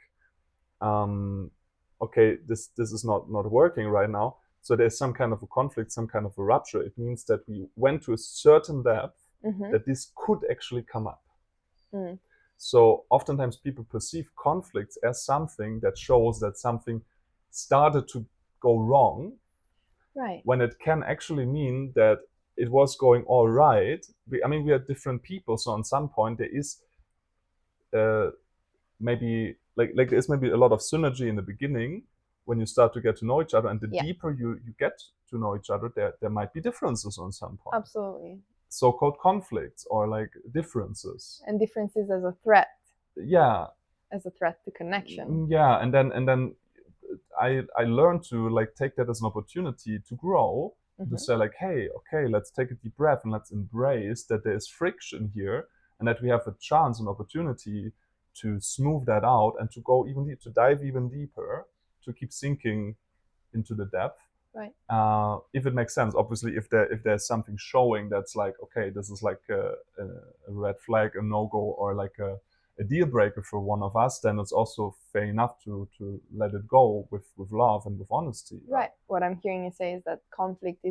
okay, this is not working right now. So there's some kind of a conflict, some kind of a rupture. It means that we went to a certain depth that this could actually come up. So oftentimes people perceive conflicts as something that shows that something started to go wrong, Right. when it can actually mean that it was going all right. I mean, we are different people, so on some point there is maybe like there's maybe a lot of synergy in the beginning when you start to get to know each other, and the Yeah. deeper you get to know each other, there might be differences on some point. Absolutely. So-called conflicts or like differences. And differences as a threat. Yeah. As a threat to connection. Yeah, and then I learned to like take that as an opportunity to grow, to say like, hey, okay, let's take a deep breath and let's embrace that there is friction here, and that we have a chance, an opportunity to smooth that out and to go even to dive even deeper, to keep sinking into the depth. Right. If it makes sense, obviously, if there's something showing that's like, okay, this is like a red flag, a no-go, or like a deal breaker for one of us, then it's also fair enough to let it go with love and with honesty. Right. What I'm hearing you say is that conflict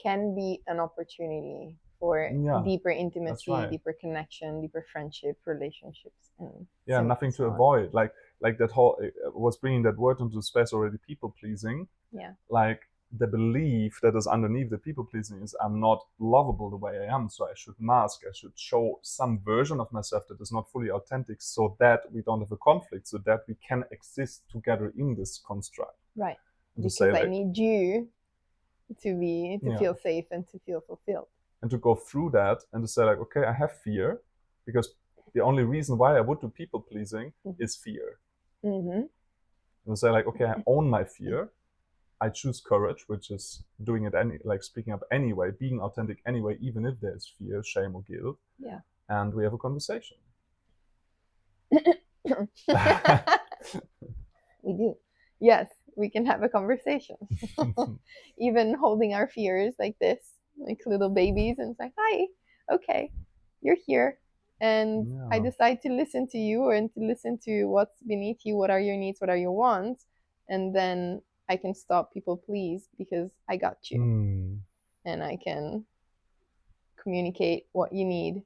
can be an opportunity for deeper intimacy, right, deeper connection, deeper friendship, relationships, and nothing to avoid. Like that whole was bringing that word into space already. People pleasing. Yeah. Like the belief that is underneath the people pleasing is I'm not lovable the way I am, so I should mask, I should show some version of myself that is not fully authentic, so that we don't have a conflict, so that we can exist together in this construct. Right. Because I need you to feel safe and to feel fulfilled. And to go through that and to say like, okay, I have fear, because the only reason why I would do people pleasing is fear. And to say like, okay, I own my fear. I choose courage, which is doing it speaking up anyway, being authentic anyway, even if there's fear, shame, or guilt. Yeah. And we have a conversation. We do. Yes, we can have a conversation. Even holding our fears like this, like little babies, and it's like, hi, okay, you're here. And I decide to listen to you and to listen to what's beneath you. What are your needs? What are your wants? And then I can stop people please because I got you. And I can communicate what you need.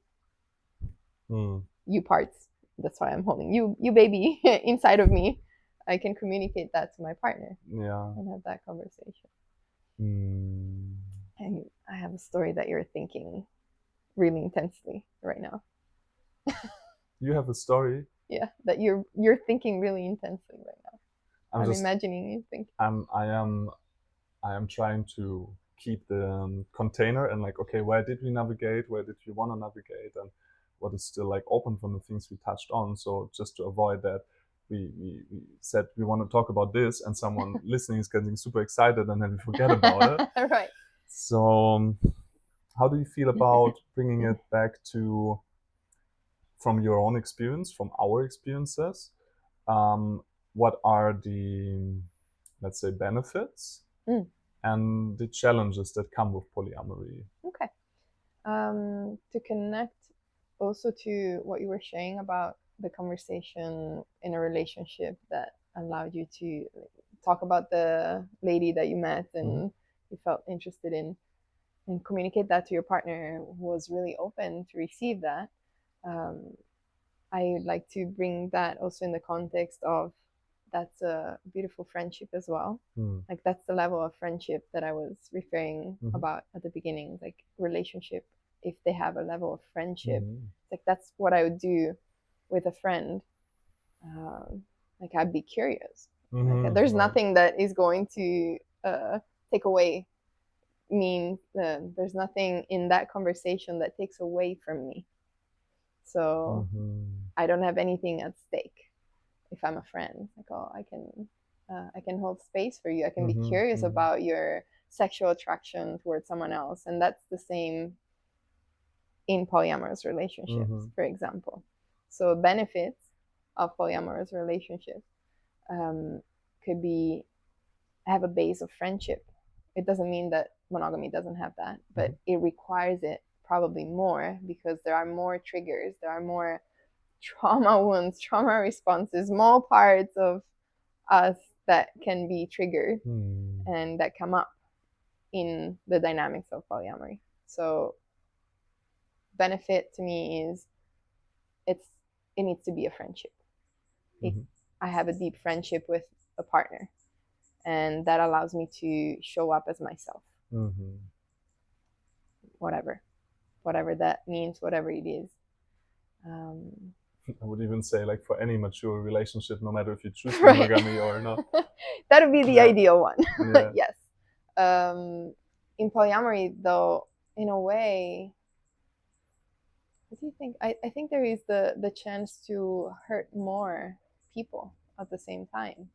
You parts. That's why I'm holding you baby inside of me. I can communicate that to my partner. Yeah. And have that conversation. And I have a story that you're thinking really intensely right now. You have a story? Yeah, that you're thinking really intensely right now. I'm imagining you think. I am trying to keep the container and like, okay, where did we navigate? Where did we want to navigate? And what is still like open from the things we touched on? So just to avoid that, we said we want to talk about this, and someone listening is getting super excited, and then we forget about it. Right. So, how do you feel about bringing it back to, from your own experience, from our experiences? What are the, let's say, benefits and the challenges that come with polyamory? Okay. To connect also to what you were saying about the conversation in a relationship that allowed you to talk about the lady that you met and you felt interested in, and communicate that to your partner who was really open to receive that. I would like to bring that also in the context of that's a beautiful friendship as well. Like that's the level of friendship that I was referring about at the beginning, like relationship. If they have a level of friendship, like that's what I would do with a friend. Like I'd be curious. Like, there's nothing that is going to take away mean. There's nothing in that conversation that takes away from me. So I don't have anything at stake if I'm a friend. Like, oh, I can hold space for you. I can be curious about your sexual attraction towards someone else, and that's the same in polyamorous relationships, for example. So benefits of polyamorous relationships could be have a base of friendship. It doesn't mean that monogamy doesn't have that, but it requires it probably more because there are more triggers, there are more trauma wounds, trauma responses, small parts of us that can be triggered and that come up in the dynamics of polyamory. So benefit to me is it needs to be a friendship. I have a deep friendship with a partner, and that allows me to show up as myself. Whatever that means, whatever it is. I would even say, like, for any mature relationship, no matter if you choose monogamy or not. That would be the ideal one. Yes. In polyamory, though, in a way, what do you think? I think there is the chance to hurt more people at the same time.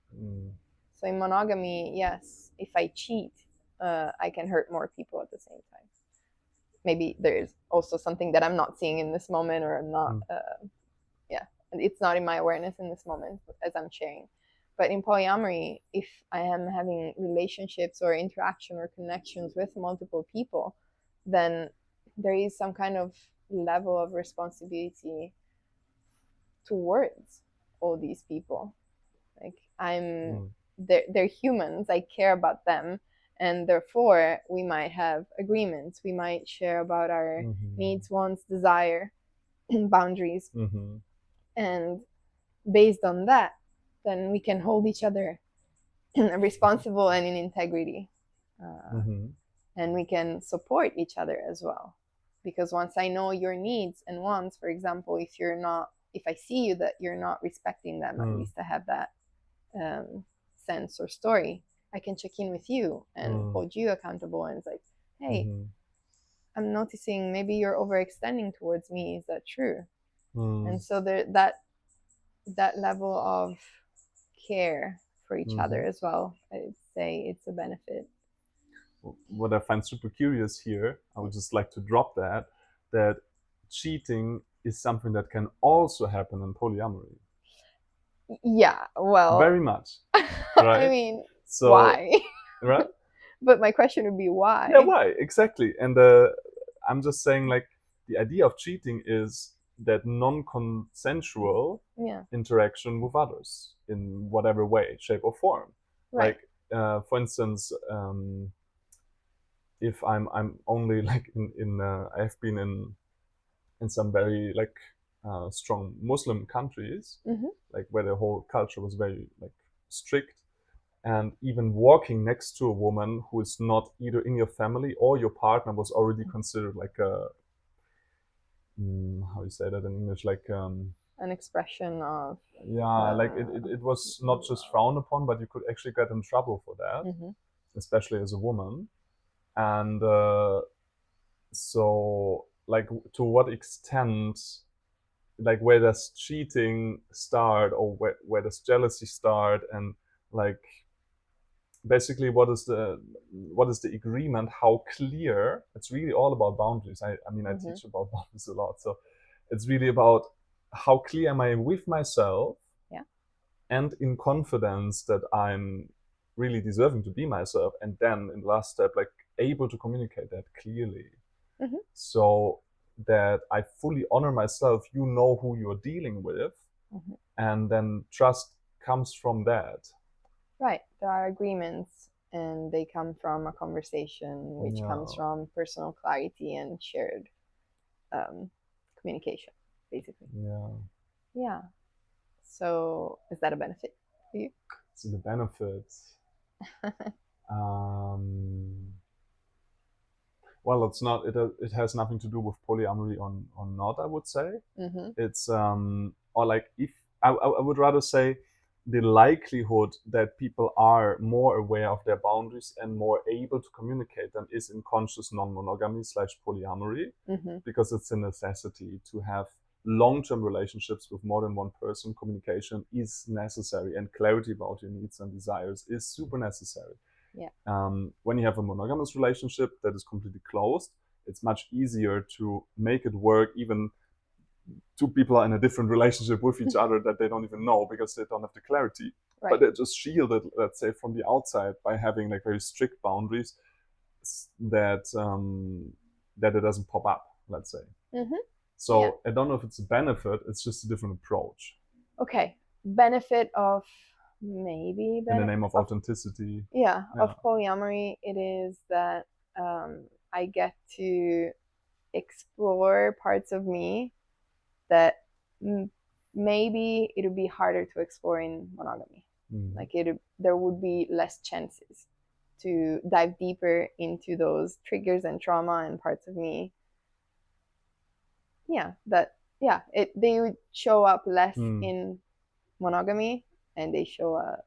So in monogamy, yes, if I cheat, I can hurt more people at the same time. Maybe there's also something that I'm not seeing in this moment, or I'm not, it's not in my awareness in this moment as I'm sharing. But in polyamory, if I am having relationships or interaction or connections with multiple people, then there is some kind of level of responsibility towards all these people. Like they're humans, I care about them, and therefore we might have agreements, we might share about our needs, wants, desire, boundaries, and based on that, then we can hold each other responsible and in integrity, and we can support each other as well. Because once I know your needs and wants, for example, if I see you that you're not respecting them, at least I have that sense or story, I can check in with you and hold you accountable. And it's like, hey, I'm noticing maybe you're overextending towards me. Is that true? And so that level of care for each other as well, I'd say it's a benefit. What I find super curious here, I would just like to drop that cheating is something that can also happen in polyamory. Yeah, well, very much. Right? I mean, so, why? Right? But my question would be why? Yeah, why? Exactly. And I'm just saying, like, the idea of cheating is that non-consensual interaction with others in whatever way, shape, or form. Right. Like, for instance, if I'm only like I've been in some very like strong Muslim countries, like where the whole culture was very like strict, and even walking next to a woman who is not either in your family or your partner was already considered like a how you say that in English, like an expression of like it was not just frowned upon, but you could actually get in trouble for that, especially as a woman. And so like to what extent, like where does cheating start, or where does jealousy start, and like basically what is the agreement, how clear? It's really all about boundaries. I mean I teach about boundaries a lot, so it's really about how clear am I with myself, and in confidence that I'm really deserving to be myself, and then in the last step, like able to communicate that clearly, so that I fully honor myself, you know who you're dealing with, and then trust comes from that. Right. There are agreements, and they come from a conversation, which comes from personal clarity and shared communication, basically. Yeah. So is that a benefit for you? So the benefits. Well, it's not. It has nothing to do with polyamory or not, I would say. It's or like if I would rather say the likelihood that people are more aware of their boundaries and more able to communicate them is in conscious non-monogamy / polyamory, because it's a necessity to have long-term relationships with more than one person. Communication is necessary, and clarity about your needs and desires is super necessary. When you have a monogamous relationship that is completely closed, it's much easier to make it work, even two people are in a different relationship with each other that they don't even know, because they don't have the clarity. But they're just shielded, let's say, from the outside by having like very strict boundaries. that it doesn't pop up, let's say. So Yeah. I don't know if it's a benefit, it's just a different approach. Okay. Benefit of maybe In the name of authenticity. Yeah, of polyamory, it is that I get to explore parts of me that maybe it would be harder to explore in monogamy. Like there would be less chances to dive deeper into those triggers and trauma and parts of me. They would show up less in monogamy, and they show up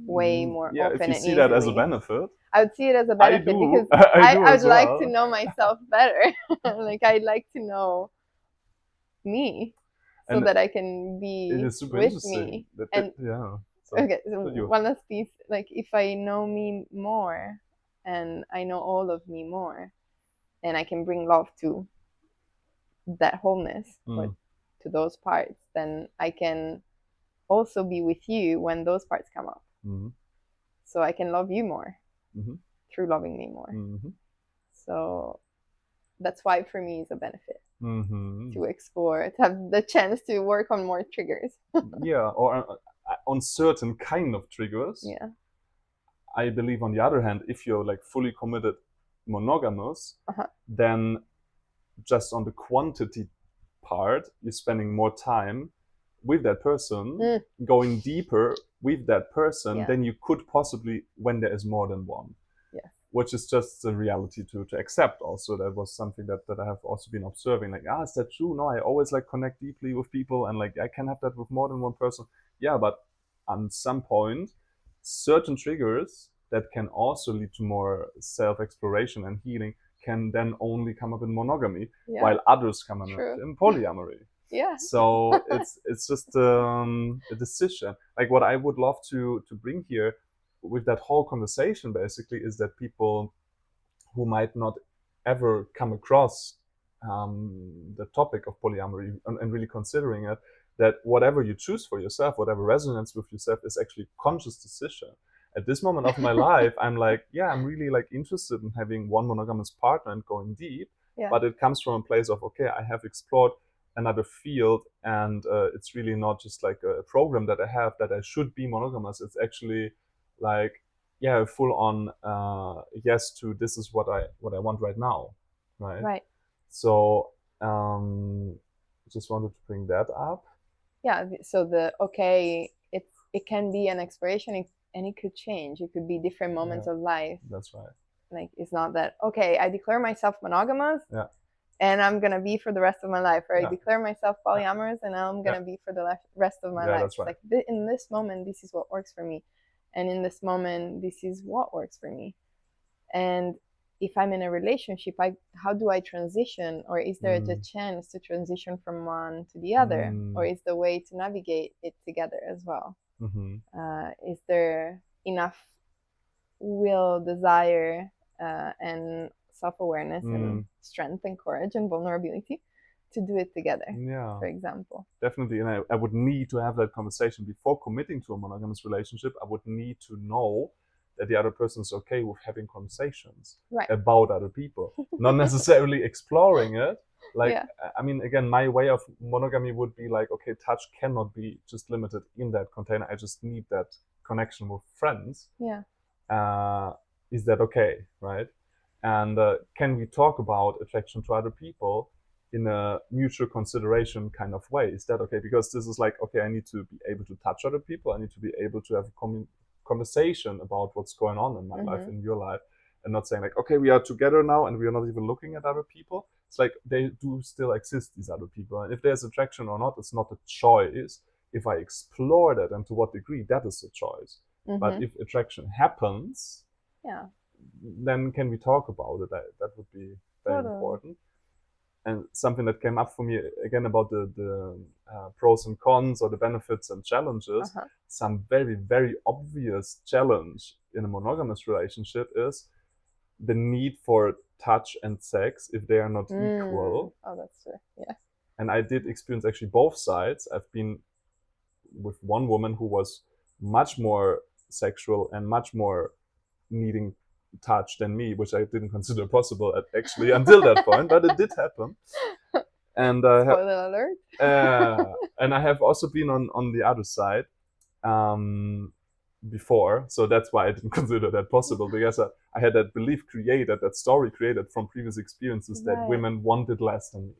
way more often. If you and see easily. That as a benefit, I would see it as a benefit because I would like to know myself better. Like I'd like to know me so that I can be it is super with interesting. me. Okay, so one last piece. Like if I know me more and I know all of me more, and I can bring love to that wholeness or to those parts, then I can also be with you when those parts come up. So I can love you more through loving me more. So that's why for me it's a benefit to explore, to have the chance to work on more triggers. Or on certain kind of triggers. I believe on the other hand, if you're like fully committed monogamous, then just on the quantity part, you're spending more time with that person, going deeper with that person than you could possibly when there is more than one. Which is just a reality to accept also. That was something that I have also been observing. Like, is that true? No, I always like connect deeply with people, and like I can have that with more than one person. Yeah, but at some point, certain triggers that can also lead to more self-exploration and healing can then only come up in monogamy, while others come up in polyamory. So it's just a decision. Like what I would love to bring here with that whole conversation basically is that people who might not ever come across the topic of polyamory and really considering it, that whatever you choose for yourself, whatever resonates with yourself, is actually a conscious decision. At this moment of my life, I'm like, I'm really like interested in having one monogamous partner and going deep. But it comes from a place of, okay, I have explored another field, and it's really not just like a program that I have that I should be monogamous. It's actually like full on yes to this is what I want right now, right? So just wanted to bring that up. So it can be an exploration, and it could change. It could be different moments of life. That's right. Like it's not that I declare myself monogamous and I'm gonna be for the rest of my life, or I declare myself polyamorous and I'm gonna be for the rest of my life. That's right. Like in this moment, this is what works for me, and in this moment, this is what works for me. And if I'm in a relationship, how do I transition, or is there the chance to transition from one to the other, or is the way to navigate it together as well? Is there enough will, desire, and self-awareness and strength and courage and vulnerability to do it together, for example? Definitely. And I would need to have that conversation before committing to a monogamous relationship. I would need to know that the other person is okay with having conversations about other people, not necessarily exploring it. Like, I mean, again, my way of monogamy would be like, okay, touch cannot be just limited in that container. I just need that connection with friends. Is that okay, right? And can we talk about attraction to other people in a mutual consideration kind of way? Is that okay? Because this is like, okay, I need to be able to touch other people. I need to be able to have a conversation about what's going on in my life, in your life, and not saying like, okay, we are together now and we are not even looking at other people. It's like they do still exist, these other people. And if there's attraction or not, it's not a choice. If I explore that and to what degree, that is a choice. But if attraction happens, then can we talk about it? That would be very important. And something that came up for me again about the pros and cons or the benefits and challenges. Some very, very obvious challenge in a monogamous relationship is the need for touch and sex if they are not equal. Oh, that's true. Yeah. And I did experience actually both sides. I've been with one woman who was much more sexual and much more needing touch than me, which I didn't consider possible actually until that point, but it did happen. And spoiler alert. And I have also been on the other side before, so that's why I didn't consider that possible, because I had that belief created, that story created from previous experiences, that women wanted less than me,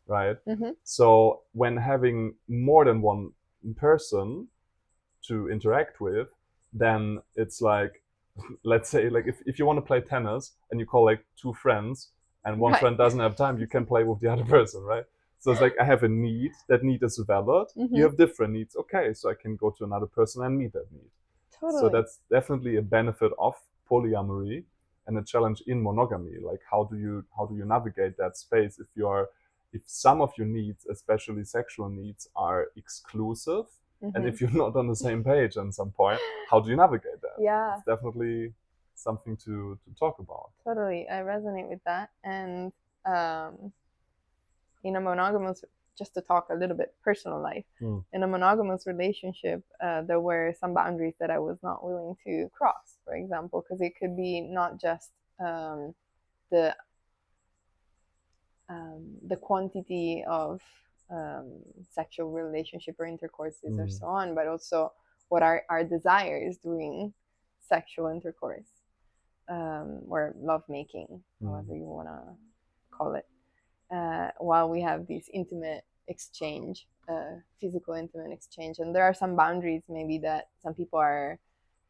right? So when having more than one person to interact with, then it's like, let's say, like if you want to play tennis and you call like two friends and one friend doesn't have time, you can play with the other person, right? So it's like, I have a need, that need is valid. You have different needs, okay, so I can go to another person and meet that need. So that's definitely a benefit of polyamory and a challenge in monogamy. Like, how do you navigate that space if some of your needs, especially sexual needs, are exclusive, and if you're not on the same page at some point, how do you navigate that? Yeah, it's definitely something to talk about. Totally, I resonate with that. And in a monogamous, just to talk a little bit personal life, in a monogamous relationship, there were some boundaries that I was not willing to cross, for example, because it could be not just the quantity of sexual relationship or intercourses or so on, but also what are our desires during sexual intercourse, or lovemaking, however you want to call it, while we have this intimate exchange, physical intimate exchange. And there are some boundaries maybe that some people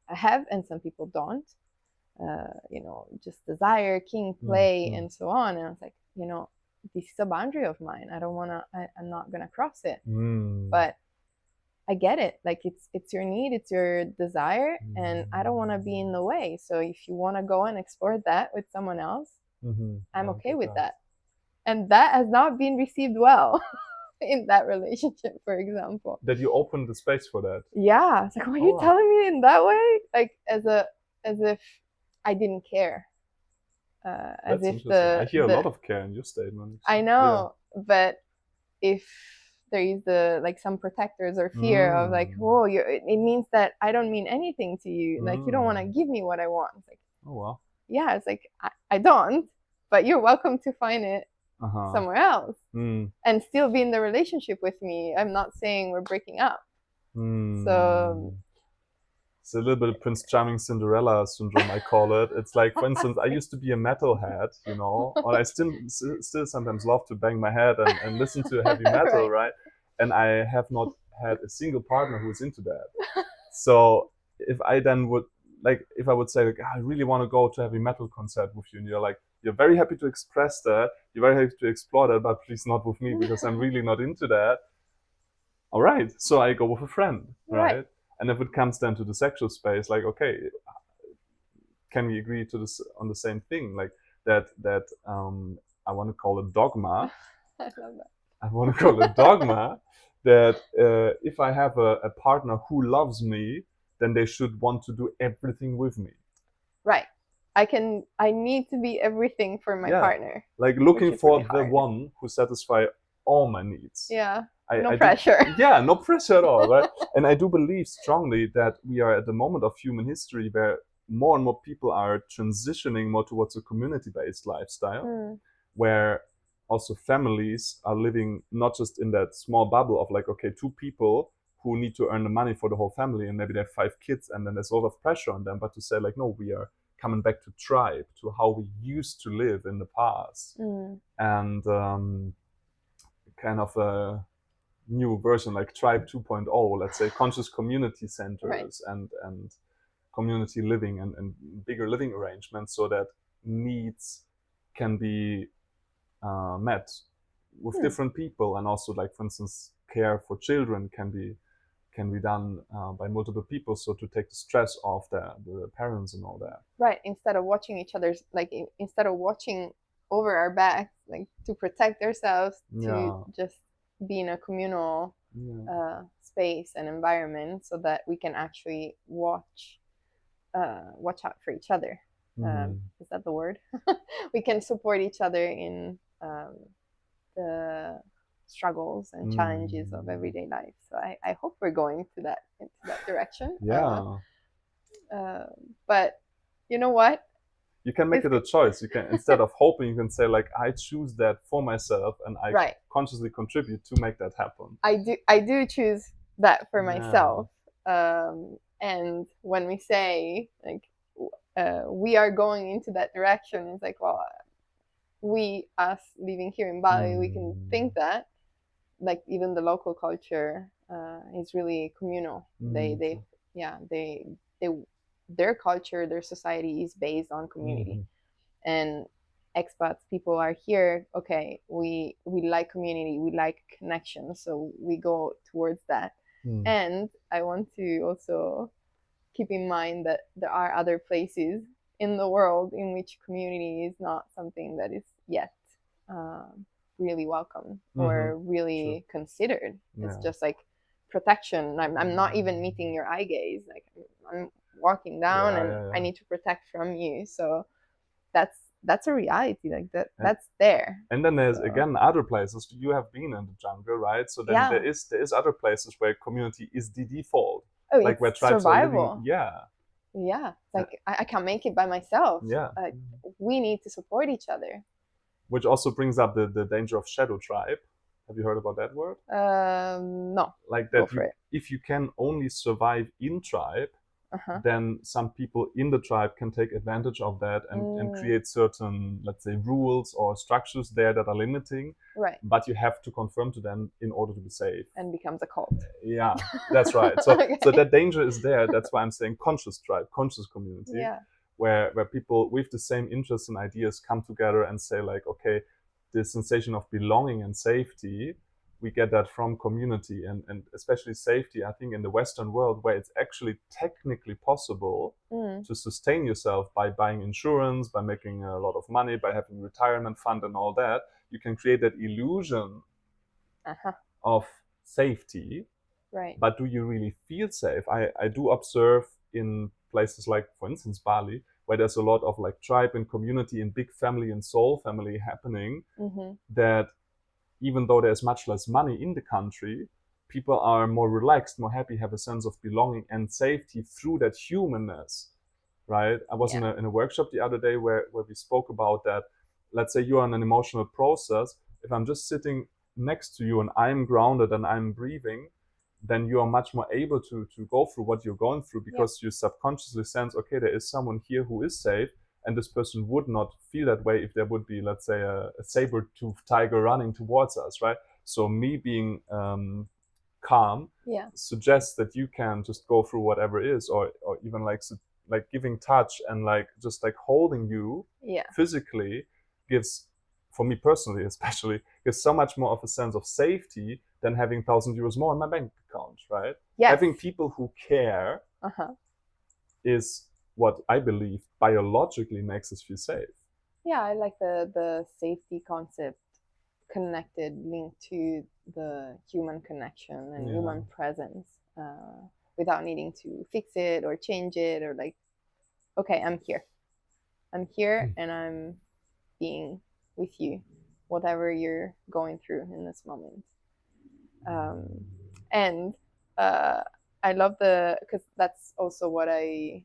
have and some people don't, just desire, king play, and so on. And I was like, this is a boundary of mine. I don't want to, I'm not going to cross it. But I get it. Like, it's your need, it's your desire, and I don't want to be in the way. So if you want to go and explore that with someone else, I'm okay with that. And that has not been received well in that relationship, for example. That you opened the space for that. Yeah. It's like, are you telling me in that way? Like, as if I didn't care. As if I hear a lot of care in your statement. I know, but if there is some protectors or fear of like, oh, it means that I don't mean anything to you. Like, you don't want to give me what I want. It's like, oh wow. Yeah, it's like, I don't, but you're welcome to find it somewhere else and still be in the relationship with me. I'm not saying we're breaking up. So it's a little bit of Prince Charming Cinderella syndrome, I call it. It's like, for instance, I used to be a metalhead, and I still sometimes love to bang my head and listen to heavy metal, right? And I have not had a single partner who is into that. So if I then would, like, if I would say, like, I really want to go to a heavy metal concert with you, and you're like, you're very happy to express that, you're very happy to explore that, but please not with me, because I'm really not into that. All right, so I go with a friend, right? And if it comes then to the sexual space, like, okay, can we agree to this on the same thing? Like that I want to call it dogma. I love that. I want to call it dogma that if I have a partner who loves me, then they should want to do everything with me. Right. I need to be everything for my partner. Like looking for the one who satisfies all my needs. Yeah. No pressure. No pressure at all, right? And I do believe strongly that we are at the moment of human history where more and more people are transitioning more towards a community-based lifestyle, where also families are living not just in that small bubble of like, okay, two people who need to earn the money for the whole family, and maybe they have 5 kids, and then there's a lot of pressure on them, but to say like, no, we are coming back to tribe, to how we used to live in the past, and kind of a new version like Tribe 2.0, let's say, conscious community centers and community living and bigger living arrangements, so that needs can be met with different people, and also, like, for instance, care for children can be done by multiple people, so to take the stress off the parents and all that. Right, instead of watching each other's, like, instead of watching over our backs, like, to protect ourselves, to just be in a communal space and environment, so that we can actually watch out for each other. Is that the word? We can support each other in the struggles and challenges of everyday life. So I hope we're going into that direction. Yeah. But you know what? You can make it a choice. You can, instead of hoping, you can say like, I choose that for myself, and I Right. consciously contribute to make that happen. I do choose that for Yeah. myself. And when we say like we are going into that direction, it's like, well, we, us living here in Bali, we can think that, like, even the local culture is really communal. They yeah, they their culture, their society is based on community. And expats, people are here, okay, we like community, we like connection, so we go towards that. And I want to also keep in mind that there are other places in the world in which community is not something that is yet really welcome or really considered. It's just like protection. I'm not even meeting your eye gaze. Like, I'm walking down and I need to protect from you. So that's a reality. Like that's there. And then there's again other places. You have been in the jungle, right? So then there is other places where community is the default. Oh, like where tribes survival. are living. Yeah. Like I can't make it by myself. Yeah. We need to support each other. Which also brings up the danger of shadow tribe. Have you heard about that word? No. Like that if you can only survive in tribe, then some people in the tribe can take advantage of that and create certain, let's say, rules or structures there that are limiting. Right. But you have to conform to them in order to be safe. And becomes a cult. Yeah, that's right. So so that danger is there. That's why I'm saying conscious tribe, conscious community. Yeah. Where people with the same interests and ideas come together and say like, okay, the sensation of belonging and safety, we get that from community, and especially safety, I think in the Western world, where it's actually technically possible to sustain yourself by buying insurance, by making a lot of money, by having a retirement fund and all that, you can create that illusion of safety. Right. But do you really feel safe? I do observe in places like, for instance, Bali, where there's a lot of like tribe and community and big family and soul family happening, that even though there's much less money in the country, people are more relaxed, more happy, have a sense of belonging and safety through that humanness, right? I was in a workshop the other day where we spoke about that. Let's say you're in an emotional process. If I'm just sitting next to you and I'm grounded and I'm breathing, then you are much more able to go through what you're going through, because you subconsciously sense, okay, there is someone here who is safe, and this person would not feel that way if there would be, let's say, a saber-toothed tiger running towards us, right? So me being calm suggests that you can just go through whatever is, or even like giving touch and like just like holding you physically gives, for me personally especially, gives so much more of a sense of safety than having €1,000 more in my bank account, right? Having people who care is what I believe biologically makes us feel safe. Yeah, I like the safety concept connected, linked to the human connection and human presence, without needing to fix it or change it, or like, okay, I'm here and I'm being with you, whatever you're going through in this moment. And I love because that's also what I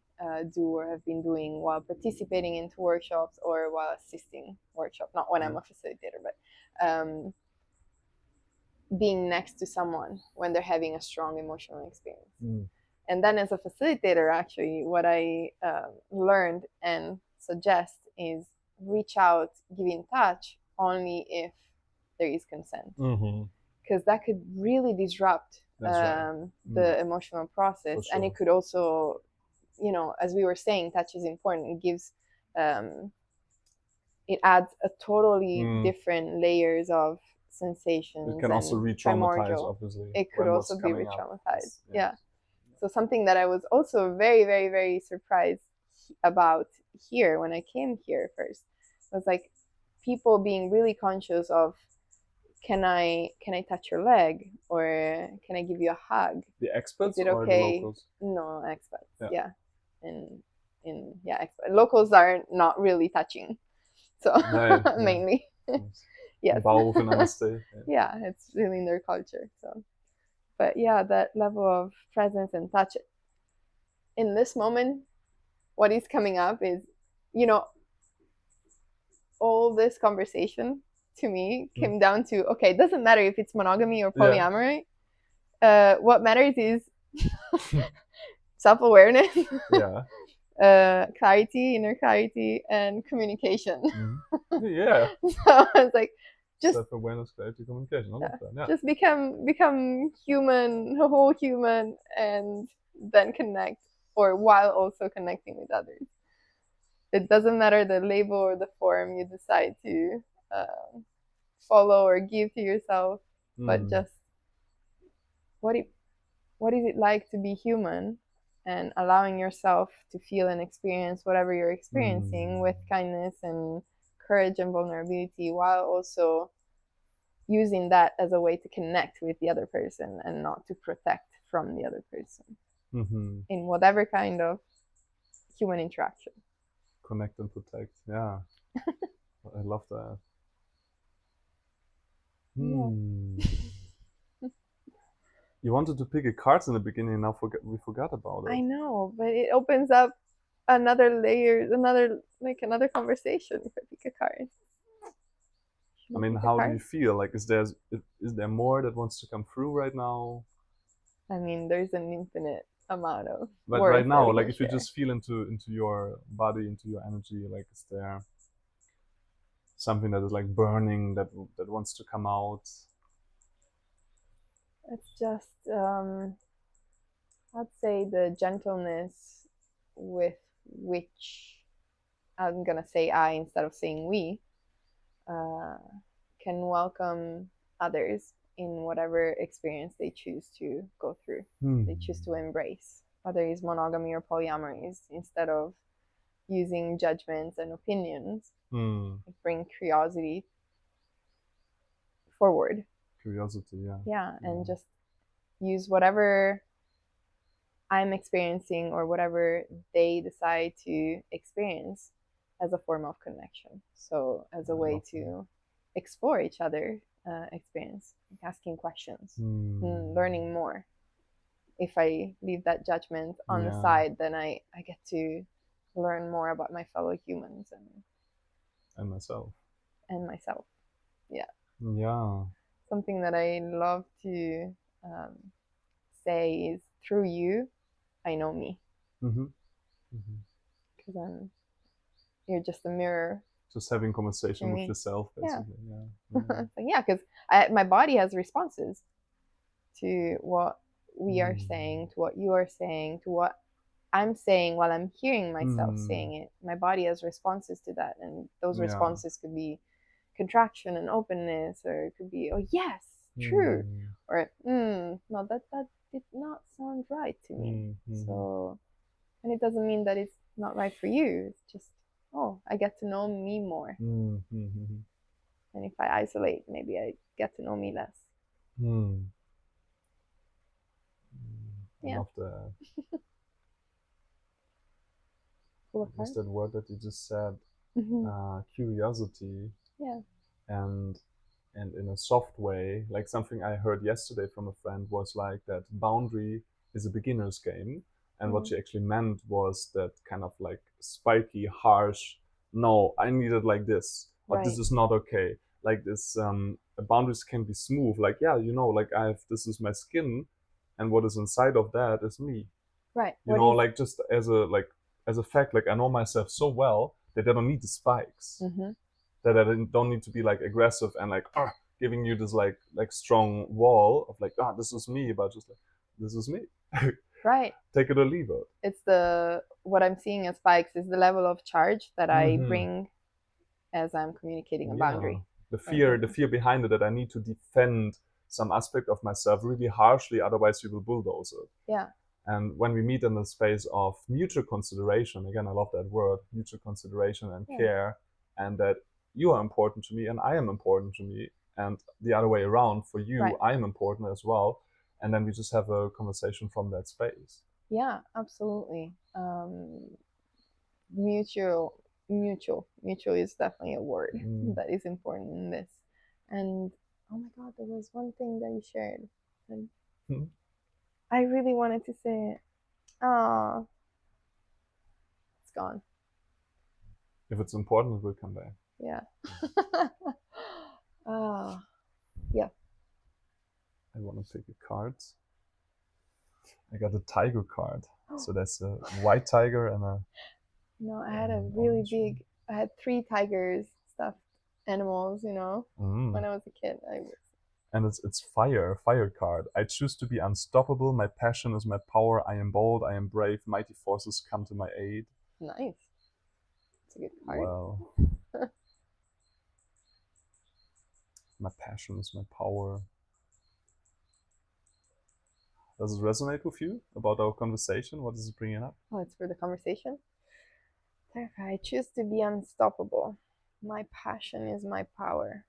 do or have been doing while participating into workshops or while assisting workshops, not when I'm a facilitator, but being next to someone when they're having a strong emotional experience. And then as a facilitator, actually, what I learned and suggest is reach out, give in touch only if there is consent. Because that could really disrupt the emotional process. And it could also, as we were saying, touch is important. It gives, it adds a totally different layers of sensations. It can also re-traumatize, obviously. It could also be re-traumatized. Yeah. So something that I was also very, very, very surprised about here when I came here first was like people being really conscious of, can I touch your leg, or can I give you a hug? The expats, is it or okay? the locals? No, expats. Yeah. Locals are not really touching. So mainly. Yes. Yeah, it's really in their culture. So, but yeah, that level of presence and touch in this moment what is coming up is, all this conversation to me came down to, okay, it doesn't matter if it's monogamy or polyamory. What matters is self-awareness, clarity, inner clarity, and communication. Yeah. So it's like, just self-awareness, clarity, communication. I love that. Yeah. Just become human, a whole human, and then connect, or while also connecting with others. It doesn't matter the label or the form you decide to follow or give to yourself, but just what is it like to be human, and allowing yourself to feel and experience whatever you're experiencing with kindness and courage and vulnerability, while also using that as a way to connect with the other person and not to protect from the other person in whatever kind of human interaction. Connect and protect. Yeah. I love that. You wanted to pick a card in the beginning, now we forgot about it. I know, but it opens up another layer, another conversation if I pick a card. I mean, how do you feel? Like, is there more that wants to come through right now? I mean, there's an infinite amount of. But right now, like, if you just feel into your body, into your energy, like, is there something that is like burning that wants to come out? It's just, I'd say the gentleness with which, I'm gonna say I instead of saying we, can welcome others in whatever experience they choose to go through, they choose to embrace, whether it's monogamy or polyamory, instead of using judgments and opinions. Bring curiosity forward. Curiosity, yeah. Yeah, and just use whatever I'm experiencing or whatever they decide to experience as a form of connection. So as a way to explore each other experience, like asking questions, learning more. If I leave that judgment on the side, then I get to learn more about my fellow humans and myself. Yeah. Something that I love to say is, through you, I know me. Because you're just a mirror. Just having conversation with yourself, basically. Yeah, because my body has responses to what we are saying, to what you are saying, to what I'm saying while I'm hearing myself saying it. My body has responses to that, and those responses could be contraction and openness, or it could be, oh yes, true, or no, that did not sound right to me. So, and it doesn't mean that it's not right for you. It's just, oh, I get to know me more. And if I isolate, maybe I get to know me less. I love that. Just that word that you just said, curiosity. And in a soft way, like something I heard yesterday from a friend was like that boundary is a beginner's game. And what she actually meant was that kind of like spiky, harsh, no, I need it like this, or this is not okay. Like this, boundaries can be smooth. Like, yeah, like this is my skin, and what is inside of that is me. Right. Like just as a fact, like I know myself so well that I don't need the spikes. That I don't need to be like aggressive and like giving you this like strong wall of like, this is me, but just like, this is me. Right. Take it or leave it. It's what I'm seeing as spikes is the level of charge that I bring as I'm communicating a boundary. The fear behind it, that I need to defend some aspect of myself really harshly, otherwise you will bulldoze it. Yeah. And when we meet in the space of mutual consideration, again, I love that word, mutual consideration and care, and that you are important to me and I am important to me, and the other way around, for you, I am important as well. And then we just have a conversation from that space. Yeah, absolutely. Mutual is definitely a word that is important in this. And oh my god, there was one thing that you shared, and I really wanted to say it. gone. If it's important, it will come back. Yeah. Oh, yeah. I want to pick a card. I got a tiger card. So there's a white tiger and a... No, I had a really big, I had 3 tigers, stuffed animals, you know, when I was a kid. And it's fire card. I choose to be unstoppable. My passion is my power. I am bold. I am brave. Mighty forces come to my aid. Nice. It's a good card. Well, my passion is my power. Does it resonate with you about our conversation? What is it bringing up? Oh, it's for the conversation? I choose to be unstoppable. My passion is my power.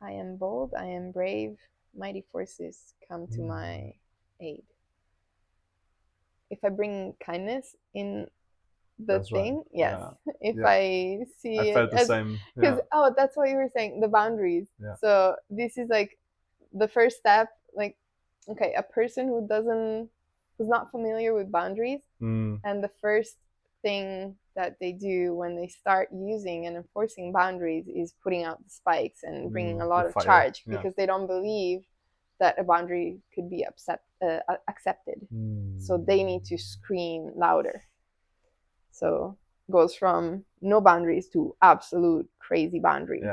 I am bold. I am brave. Mighty forces come to my aid. If I bring kindness in the That's thing, right. yes. Yeah. If Yeah. I see I felt it the same. because that's what you were saying, the boundaries. Yeah. So this is like the first step. Like, okay, a person who's not familiar with boundaries, and the first thing that they do when they start using and enforcing boundaries is putting out the spikes and bringing a lot of charge, because they don't believe that a boundary could be accepted. So they need to scream louder. So goes from no boundaries to absolute crazy boundary.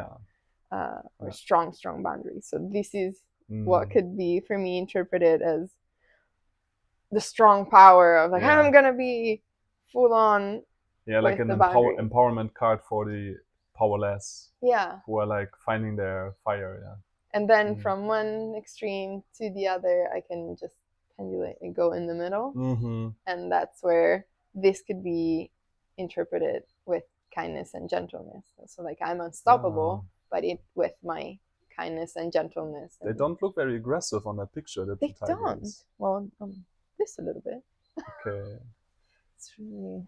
Or strong boundaries. So this is what could be for me interpreted as the strong power of like, I'm gonna be full on. Yeah, like an empowerment card for the powerless. Yeah. Who are like finding their fire. Yeah. And then from one extreme to the other, I can just pendulate and go in the middle. And that's where this could be interpreted with kindness and gentleness. So like, I'm unstoppable, but with my kindness and gentleness. They don't look very aggressive on that picture. They don't. Well, this a little bit. Okay. It's really...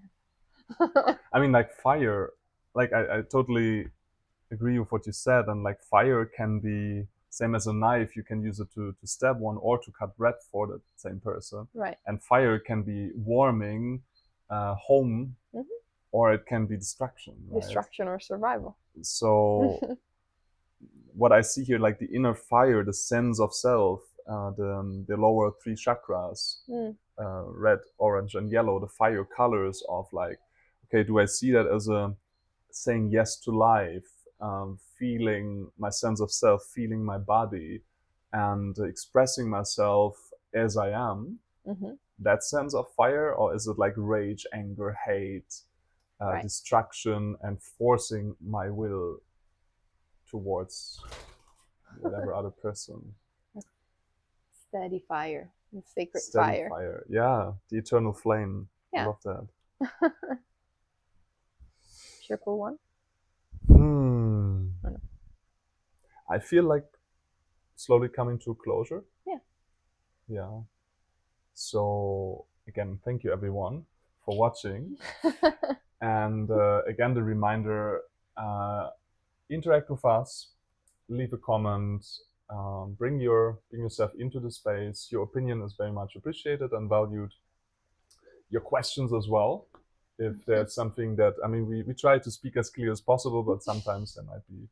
I mean, like fire, like I totally agree with what you said. And like fire can be same as a knife. You can use it to stab one or to cut bread for the same person. Right. And fire can be warming home, or it can be destruction. Right? Destruction or survival. So what I see here, like the inner fire, the sense of self, the lower 3 chakras, red, orange, and yellow, the fire colors of like, okay, do I see that as a saying yes to life, feeling my sense of self, feeling my body, and expressing myself as I am? That sense of fire, or is it like rage, anger, hate, destruction, and forcing my will towards whatever other person? Steady fire, sacred Steady fire. Yeah, the eternal flame. Yeah. I love that. Triple one. I feel like slowly coming to a closure. Yeah. So again, thank you everyone for watching. And again, the reminder, interact with us, leave a comment, bring yourself into the space. Your opinion is very much appreciated and valued. Your questions as well. If there's something that, I mean, we try to speak as clear as possible, but sometimes there might be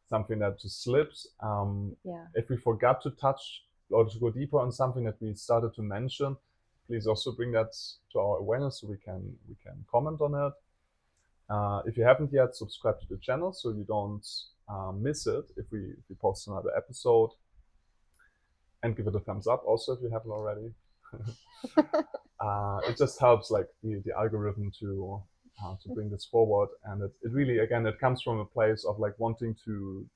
something that just slips. If we forgot to touch or to go deeper on something that we started to mention, please also bring that to our awareness so we can comment on it. If you haven't yet, subscribe to the channel so you don't miss it if we post another episode, and give it a thumbs up also if you haven't already. It just helps like the algorithm to bring this forward, and it really, again, it comes from a place of like wanting to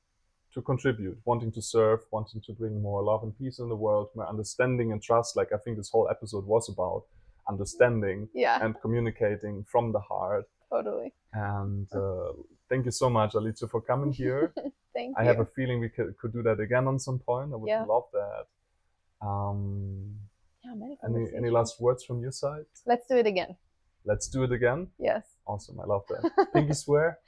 contribute, wanting to serve, wanting to bring more love and peace in the world, more understanding and trust. Like I think this whole episode was about understanding and communicating from the heart. Totally. And thank you so much, Alicia, for coming here. Thank you. I have a feeling we could do that again on some point. I would love that. Any last words from your side? Let's do it again. Let's do it again? Yes. Awesome, I love that. Pinky swear?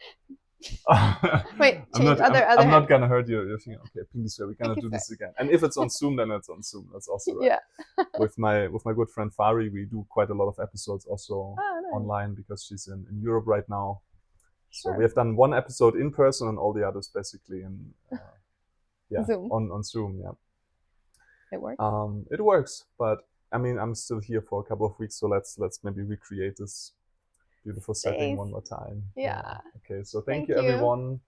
Wait, I'm change not. other I'm hand. not gonna hurt you. You're thinking, okay, pinky swear, we're gonna Pinky do swear. this again. And if it's on Zoom, then it's on Zoom. That's also right. Yeah. With my good friend Fari, we do quite a lot of episodes also Oh, nice. online because she's in Europe right now. So Sure. we have done one episode in person and all the others basically in Zoom. on Zoom. Yeah. It works. It works, but I mean, I'm still here for a couple of weeks, so let's maybe recreate this beautiful setting one more time. Yeah. Okay, so Thank thank you, you. everyone.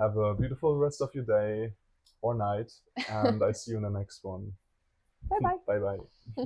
Have a beautiful rest of your day or night, and I see you in the next one. Bye bye. Bye bye.